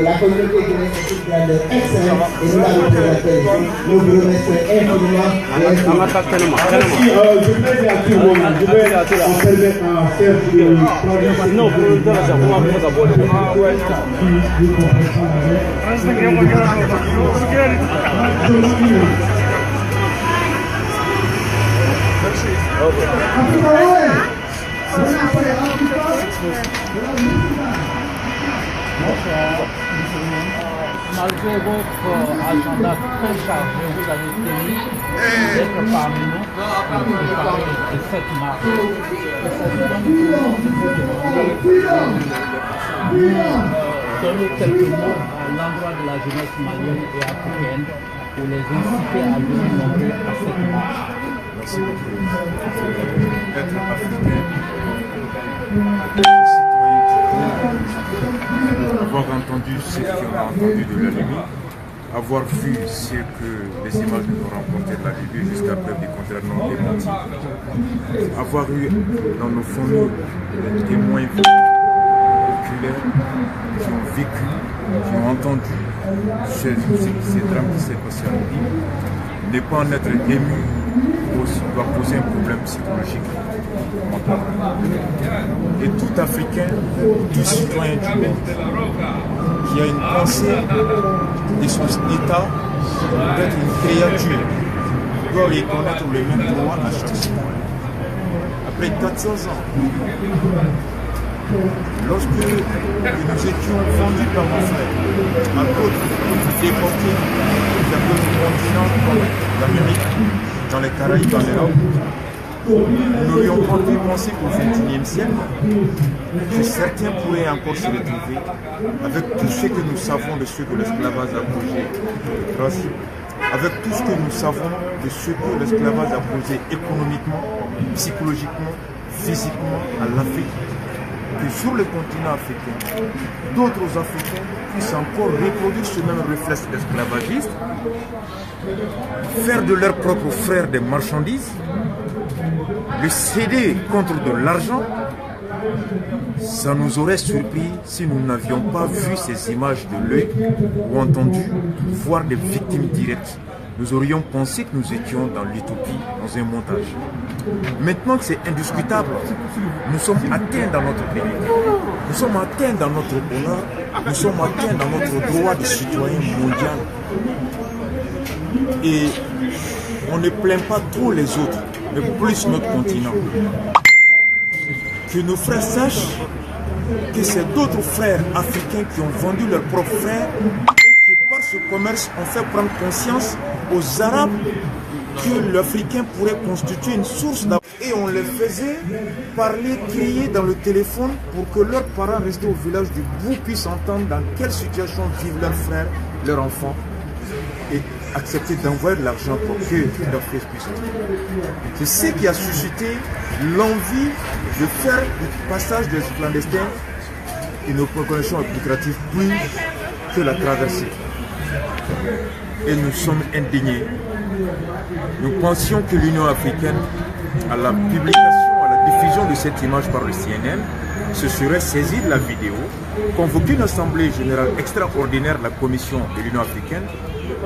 La communauté guinéenne est une grande excellente et nous la représentons ici. Nous vous remercions infiniment. Merci, je vais dire à tout le monde, je vais en permettre à faire Malgré votre agenda très chargé, vous avez tenu d'être parmi nous pour parler de cette marche. Donner quelques mots à l'endroit de la jeunesse malienne et africaine pour les inciter à venir nommer à cette marche. Merci beaucoup. Être africain, avoir entendu ce qu'on a entendu de la Libye, avoir vu ce que les images nous ont remporté de la Libye jusqu'à preuve du contraire non démenti, avoir eu dans nos familles des témoins oculaires qui ont vécu, qui ont entendu ces drames qui s'est passé en Libye, ne pas en être ému doit poser un problème psychologique. Et tout Africain, tout citoyen du monde qui a une pensée de son état d'être une créature doit reconnaître le même droit à la justice. Après 400 ans, lorsque nous étions vendus par mon frère à d'autres déportés vers d'autres continents comme l'Amérique, dans les Caraïbes, en Europe, nous n'aurions pas pu penser qu'au XXIe siècle, que certains pourraient encore se retrouver avec tout ce que nous savons de ce que l'esclavage a causé, avec tout ce que nous savons de ce que l'esclavage a causé économiquement, psychologiquement, physiquement à l'Afrique, que sur le continent africain, d'autres Africains puissent encore reproduire ce même réflexe esclavagiste, faire de leurs propres frères des marchandises, le céder contre de l'argent. Ça nous aurait surpris si nous n'avions pas vu ces images de l'œil ou entendu voir des victimes directes. Nous aurions pensé que nous étions dans l'utopie, dans un montage. Maintenant que c'est indiscutable, nous sommes atteints dans notre pays. Nous sommes atteints dans notre honneur, nous sommes atteints dans notre droit de citoyen mondial. Et on ne plaint pas tous les autres, mais plus notre continent. Que nos frères sachent que c'est d'autres frères africains qui ont vendu leurs propres frères et qui par ce commerce ont fait prendre conscience aux Arabes que l'Africain pourrait constituer une source d'argent. Et on les faisait parler, crier dans le téléphone pour que leurs parents restés au village du bout puissent entendre dans quelle situation vivent leurs frères, leurs enfants, et accepter d'envoyer de l'argent pour que leurs fils puissent entrer. C'est ce qui a suscité l'envie de faire du passage des clandestins une reconnaissance lucrative plus que la traversée. Et nous sommes indignés. Nous pensions que l'Union africaine, à la publication, à la diffusion de cette image par le CNN, se serait saisie de la vidéo, convoqué une assemblée générale extraordinaire de la Commission de l'Union africaine,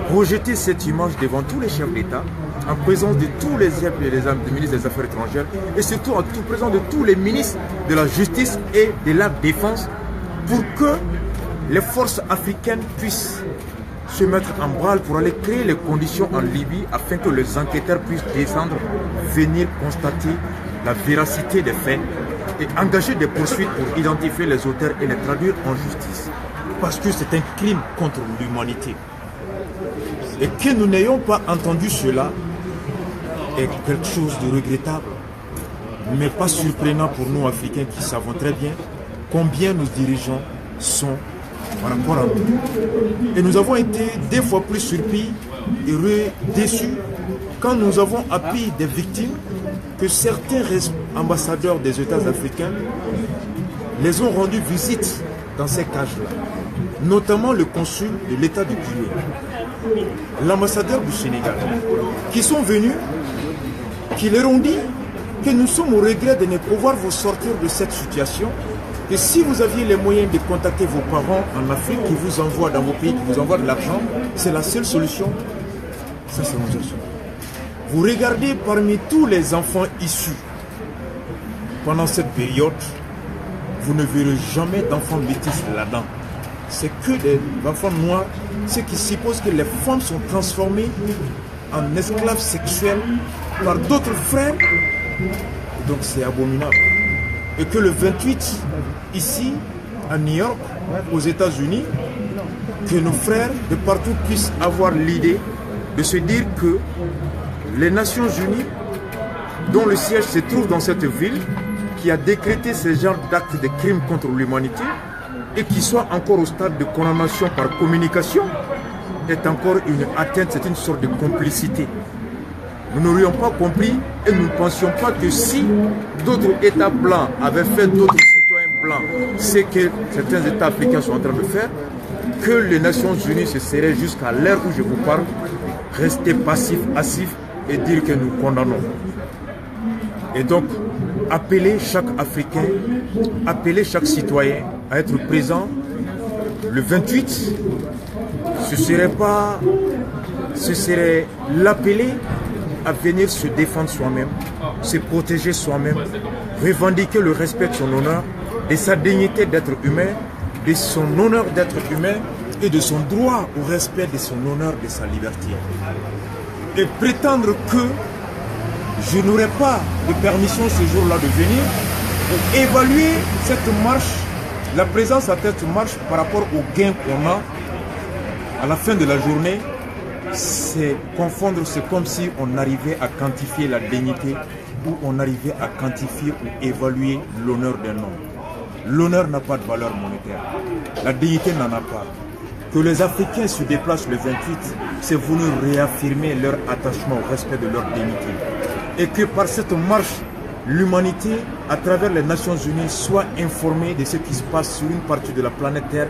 projeter cette image devant tous les chefs d'État, en présence de tous les ministres des Affaires étrangères et surtout en présence de tous les ministres de la Justice et de la Défense, pour que les forces africaines puissent se mettre en branle pour aller créer les conditions en Libye afin que les enquêteurs puissent descendre, venir constater la véracité des faits et engager des poursuites pour identifier les auteurs et les traduire en justice. Parce que c'est un crime contre l'humanité. Et que nous n'ayons pas entendu cela est quelque chose de regrettable. mais pas surprenant pour nous Africains qui savons très bien combien nos dirigeants sont par rapport à nous. Et nous avons été des fois plus surpris et déçus quand nous avons appris des victimes que certains ambassadeurs des États africains les ont rendu visite dans ces cages-là, notamment le consul de l'État du Guinée, l'ambassadeur du Sénégal, qui sont venus, qui leur ont dit que nous sommes au regret de ne pouvoir vous sortir de cette situation, que si vous aviez les moyens de contacter vos parents en Afrique qui vous envoient dans vos pays, qui vous envoient de l'argent, c'est la seule solution. Ça, c'est notre solution. Vous regardez parmi tous les enfants issus pendant cette période, vous ne verrez jamais d'enfants métis là-dedans. C'est que des enfants noirs, ce qui suppose que les femmes sont transformées en esclaves sexuels par d'autres frères. Donc c'est abominable. Et que le 28, ici, à New York, aux États-Unis, que nos frères de partout puissent avoir l'idée de se dire que les Nations Unies, dont le siège se trouve dans cette ville, qui a décrété ce genre d'actes de crimes contre l'humanité, et qui soit encore au stade de condamnation par communication, est encore une atteinte, c'est une sorte de complicité. Nous n'aurions pas compris et nous ne pensions pas que si d'autres États blancs avaient fait d'autres citoyens blancs ce que certains États africains sont en train de faire, que les Nations Unies se seraient jusqu'à l'heure où je vous parle, rester passifs, actifs et dire que nous condamnons. Et donc, appeler chaque Africain, appeler chaque citoyen à être présent le 28, ce serait l'appeler à venir se défendre soi-même, se protéger soi-même, revendiquer le respect de son honneur, de sa dignité d'être humain, de son honneur d'être humain et de son droit au respect de son honneur, de sa liberté. Et prétendre que je n'aurai pas de permission ce jour-là de venir pour évaluer cette marche, la présence à cette marche par rapport au gain qu'on a à la fin de la journée, c'est confondre, c'est comme si on arrivait à quantifier la dignité ou on arrivait à quantifier ou évaluer l'honneur d'un homme. L'honneur n'a pas de valeur monétaire, la dignité n'en a pas. Que les Africains se déplacent le 28, c'est vouloir réaffirmer leur attachement au respect de leur dignité. Et que par cette marche, l'humanité, à travers les Nations Unies, soit informée de ce qui se passe sur une partie de la planète Terre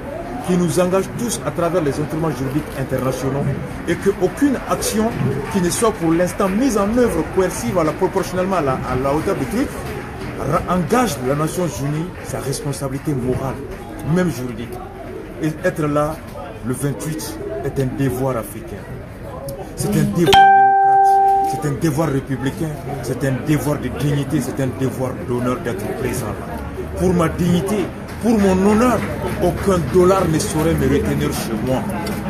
qui nous engage tous à travers les instruments juridiques internationaux et qu'aucune action qui ne soit pour l'instant mise en œuvre coercive proportionnellement à la hauteur du truc engage la Nations Unies sa responsabilité morale, même juridique. Et être là le 28 est un devoir africain. C'est un devoir démocrate, c'est un devoir républicain, c'est un devoir de dignité, c'est un devoir d'honneur d'être présent là. Pour ma dignité, pour mon honneur, aucun dollar ne saurait me retenir chez moi.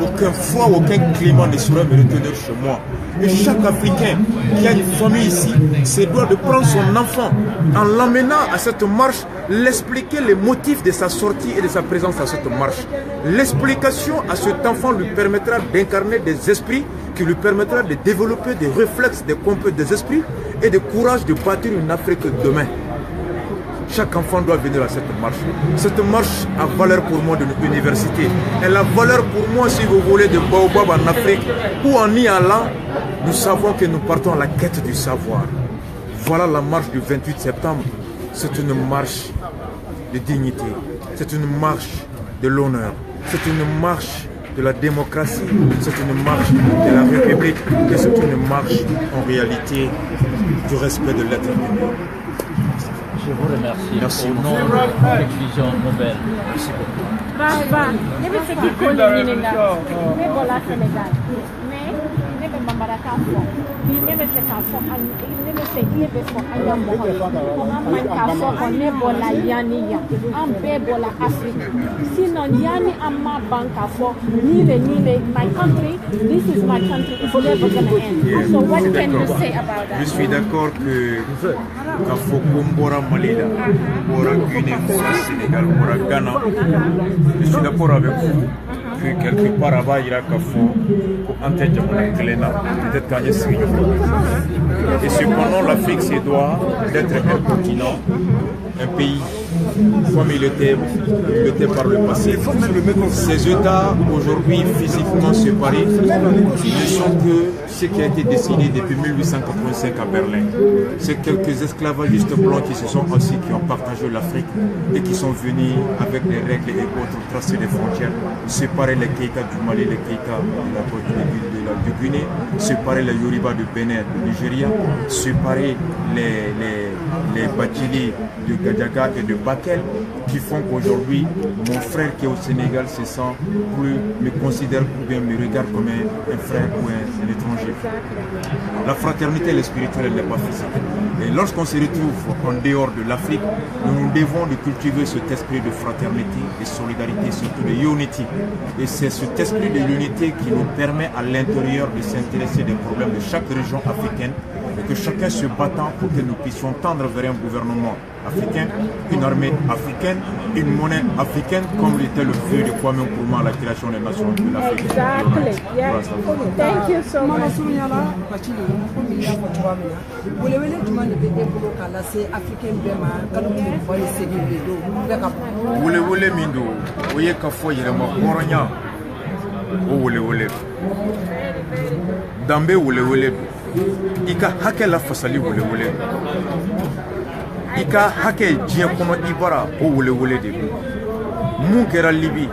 Aucun froid, aucun climat ne saurait me retenir chez moi. Et chaque Africain qui a une famille ici se doit de prendre son enfant en l'emmenant à cette marche, l'expliquer les motifs de sa sortie et de sa présence à cette marche. L'explication à cet enfant lui permettra d'incarner des esprits qui lui permettra de développer des réflexes, des esprits et du courage de bâtir une Afrique demain. Chaque enfant doit venir à cette marche. Cette marche a valeur pour moi d'une université. Elle a valeur pour moi, si vous voulez, de Baobab en Afrique, où en y allant, nous savons que nous partons à la quête du savoir. Voilà la marche du 28 septembre. C'est une marche de dignité. C'est une marche de l'honneur. C'est une marche de la démocratie. C'est une marche de la République. Et c'est une marche, en réalité, du respect de l'être humain. Je vous remercie. Merci. Au nom de Vision Nobel. Merci my country, this is my country, it's never going to end. So what can you say about that? Je suis d'accord que Kafo Kombora Malila, Kombora Guinée, Sénégal, Kombora Ghana, je suis d'accord avec vous que quelque part là-bas il y a Kafo, Ante Jamona Kelena, peut-être gagner ce réunion. Et cependant, l'Afrique se doit d'être un continent, un pays, comme il était par le passé. Ces États, aujourd'hui, physiquement séparés, ne sont que ce qui a été décidé depuis 1885 à Berlin. C'est quelques esclavagistes blancs qui se sont assis, qui ont partagé l'Afrique et qui sont venus avec des règles et autres, tracer des frontières, séparer les Keïta du Mali, les Keïta du Guinée, séparer les Yoruba du Bénin, du Nigeria, séparer les Bachili de Gadjaga et de Bakel, qui font qu'aujourd'hui, mon frère qui est au Sénégal se sent plus, me considère ou bien me regarde comme un frère ou un étranger. La fraternité, le spirituel, elle n'est pas physique. Et lorsqu'on se retrouve en dehors de l'Afrique, nous devons de cultiver cet esprit de fraternité, de solidarité, surtout de unity. Et c'est cet esprit de unité qui nous permet à l'intérieur de s'intéresser des problèmes de chaque région africaine et que chacun se battant pour que nous puissions tendre vers un gouvernement africain, une armée africaine, une monnaie africaine, comme l'était le vœu de Kwame Nkrumah à la création des nations de l'Afrique. Exactly. Yeah. Thank you so much. Wule wule mindo, oye kafo yirema horonya, o wule wule. Dambe wule wule. Ika hake la fasali wule wule. Ika hake jien kono ibara o wule wule de. Mun kɛra Libi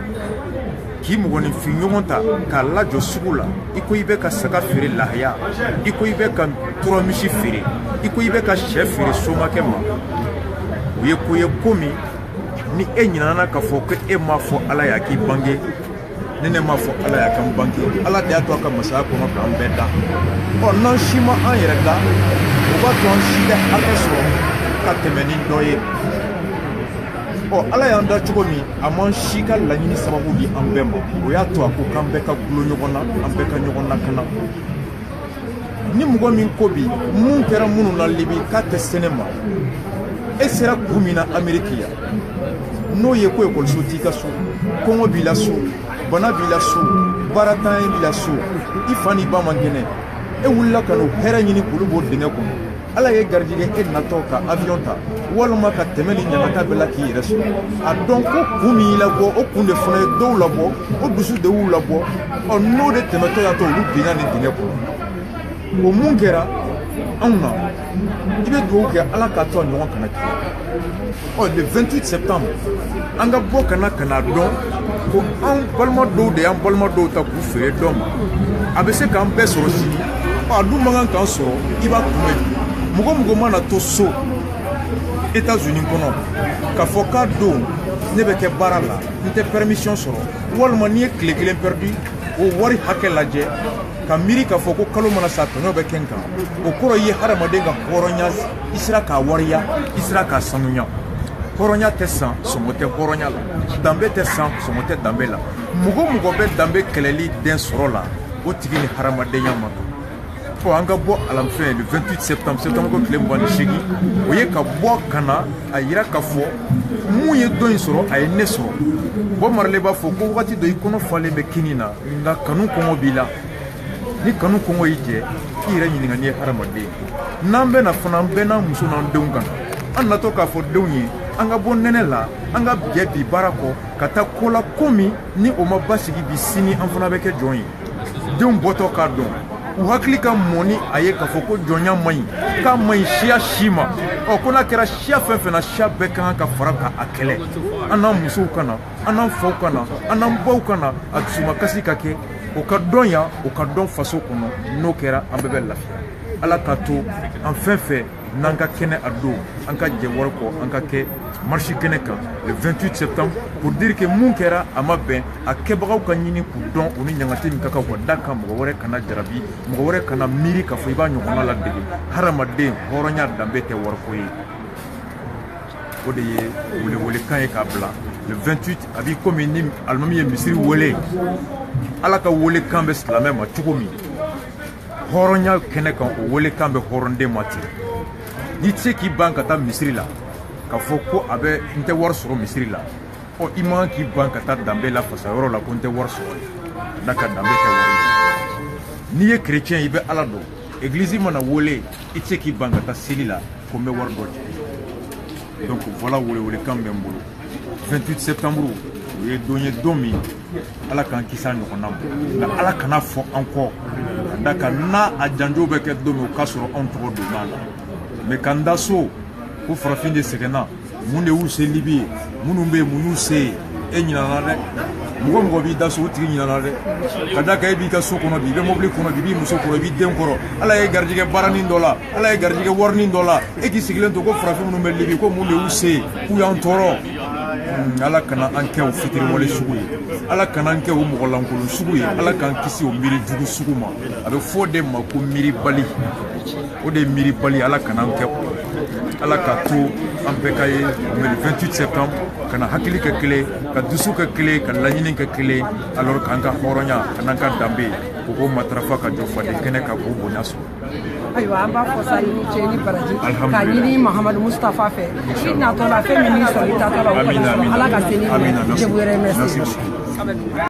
k'i mɔgɔnin fin ɲɔgɔn ta k'a lajɔ sugu la i ko i bɛ ka saga feere lahaya i ko i bɛ ka turamisi feere i ko i bɛ ka sɛ feere somakɛ ma o ye ko ye ko min ni e ɲinana k'a fɔ ko e m'a fɔ Ala y'a k'i bange ne ne m'a fɔ Ala y'a k'an bange Ala de y'a to a ka masaya kɔnɔ k'an bɛɛ da n'an si ma an yɛrɛ da o b'a to an si bɛ hakɛ sɔrɔ ka tɛmɛ ni dɔ ye Ala y'an da cogo min a man si ka laɲini sababu di an bɛɛ ma o y'a to a ko k'an bɛɛ ka gulo ɲɔgɔn na an bɛɛ ka ɲɔgɔn lakana ni mɔgɔ min ko bi mun kɛra minnu na Libi k'a tɛ se ne ma e sera kun min na Ameriki yan n'o ye ko ekɔliso t'i ka so kɔngɔ b'i la so bana b'i la so baaratan b'i la so i fa n'i ba man kɛnɛ e wulila ka n'o hɛrɛ ɲini k'olu b'o dingɛ kɔnɔ Ala ye garijɛgɛ e natɔ ka avion ta walima ka tɛmɛ ni ɲagata bɛɛ la k'i yɛrɛ sɔrɔ a dɔn ko kun min y'i labɔ o kun de fana ye dɔw labɔ o dusu de y'u labɔ n'o de tɛmɛtɔ y'a to olu binna nin dingɛ kɔnɔ o mun kɛra anw na i bɛ dugawu kɛ Ala k'a to a ɲɔgɔn kana kɛ le 28 septembre an ka bɔ ka n'a dɔn ko an balima dɔw de y'an balima dɔw ta k'u feere dɔ ma a bɛ se k'an bɛɛ sɔrɔ sini a dun man kan k'an sɔrɔ i b'a kunbɛn mɔgɔ mana to so États-Unis kɔnɔ k'a fɔ k'a don ne bɛ kɛ baara la n tɛ permission sɔrɔ walima n'i ye tile kelen perdu o wari hakɛ lajɛ ka miiri k'a fɔ ko kalo mana sa tɔɲɔ bɛ kɛ n kan o kɔrɔ ye hadamaden ka hɔrɔnya i sera k'a wariya i sera k'a sanuya hɔrɔnya tɛ san sɔngɔ tɛ hɔrɔnya la danbe tɛ san sɔngɔ tɛ danbe la mɔgɔ bɛ danbe kɛlɛli den sɔrɔ la o tigi ni hadamadenya ma kan an ka bɔ alamfɛn le 28 septembre ko tile 28 o ye ka bɔ ka na a yira k'a fɔ mun ye dɔ in sɔrɔ a ye ne sɔrɔ bɔ marale b'a fɔ ko wagati dɔ i kɔnɔ falen bɛ kini na nka kanu kɔngɔ b'i la ni kanu kɔngɔ y'i jɛ i yɛrɛ ɲininka n'i ye hadamaden n'an bɛ na fana an bɛɛ n'an muso n'an denw kan an natɔ k'a fɔ denw ye an ka bɔ nɛnɛ la an ka jɛ bi baara kɔ ka taa ko la ko min ni o ma basigi bi sini an fana bɛ kɛ jɔn ye denw bɔtɔ k'a dɔn u hakili ka mɔni a ye k'a fɔ ko jɔnya man ɲi k'a man ɲi siya si ma ko n'a kɛra siya fɛn fɛn na siya bɛɛ ka kan ka fara k'a kɛlɛ an n'an musow ka na an n'an faw ka na an n'an baw ka na a dusumakasi ka kɛ o ka dɔn yan o ka dɔn faso kɔnɔ n'o kɛra an bɛɛ bɛ lafiya Ala k'a to an fɛn fɛn n'an ka kɛnɛ a don an ka jɛ wari kɔ an ka kɛ marche kɛnɛ kan le 28 septembre pour dire que mun kɛra a ma bɛn a kɛbagaw ka ɲini k'u dɔn u ni ɲangate min ka kan wa da kan mɔgɔ wɛrɛ kana jarabi mɔgɔ wɛrɛ kana miiri k'a fɔ i b'a ɲɔgɔnna ladege hadamaden hɔrɔnya danbe tɛ wariko ye o de ye welewelekan ye k'a bila le 28 a b'i komi ni alimami ye misiri wele Ala ka welekan bɛ silamɛ ma cogo min hɔrɔnya kɛnɛ kan o welekan bɛ hɔrɔnden ma ten n'i tɛ se k'i ban ka taa misiri la k'a fɔ ko a bɛ n tɛ wari sɔrɔ misiri la i man k'i ban ka taa danbe la fasayɔrɔ la ko n tɛ wari sɔrɔ da ka danbe tɛ wari ye n'i ye chrétien i bɛ Ala dɔn église mana wele i tɛ se k'i ban ka taa seli la ko n bɛ wari dɔ di donc voilà wele-welekan bɛ n bolo 28 septembre o ye don ye don min Ala k'an kisi a ɲɔgɔnna ma nka Ala kana fɔ an kɔ ka da kan n'a a janjo bɛ kɛ don min o k'a sɔrɔ anw tɔgɔ donn'a la mais k'an da so ko farafin de sɛgɛnna mun de y'u se Libi ye minnu bɛ yen mun y'u se ye e ɲinana dɛ mɔgɔ mɔgɔ b'i da so o tigi ɲinana dɛ ka da kan e b'i ka so kɔnɔ bi i bɛ mobili kɔnɔ bi i b'i muso kɔrɔ i b'i den kɔrɔ Ala ye garijɛgɛ baaranin dɔ la Ala ye garijɛgɛ warinin dɔ la e k'i sigilen to ko farafin minnu bɛ Libi ko mun de y'u se ye k'u y'an tɔɔrɔ Ala kana an kɛ o fitiriwale sugu ye Ala kana an kɛ o mɔgɔlankolon sugu ye Ala k'an kisi o miiri jugu sugu ma a bɛ fɔ de ma ko miiribali o de ye miiribali Ala kana an kɛ Ala ka to an bɛɛ ka ye le 28 septembre kana hakili kɛ kelen ka dusu kɛ kelen ka laɲini kɛ kelen alors k'an ka hɔrɔnya an'an ka danbe o ko matarafa ka jɔ faden kɛnɛ ka k'o bonya sɔrɔ ayiwa an b'a fɔ sa i ni ce i ni baraji k'a ɲini Mahamadu Mustafa fɛ i natɔ la fɛn min n'i sɔrɔ i taatɔ la o kana sɔrɔ Ala ka se n'i ye je vous remercie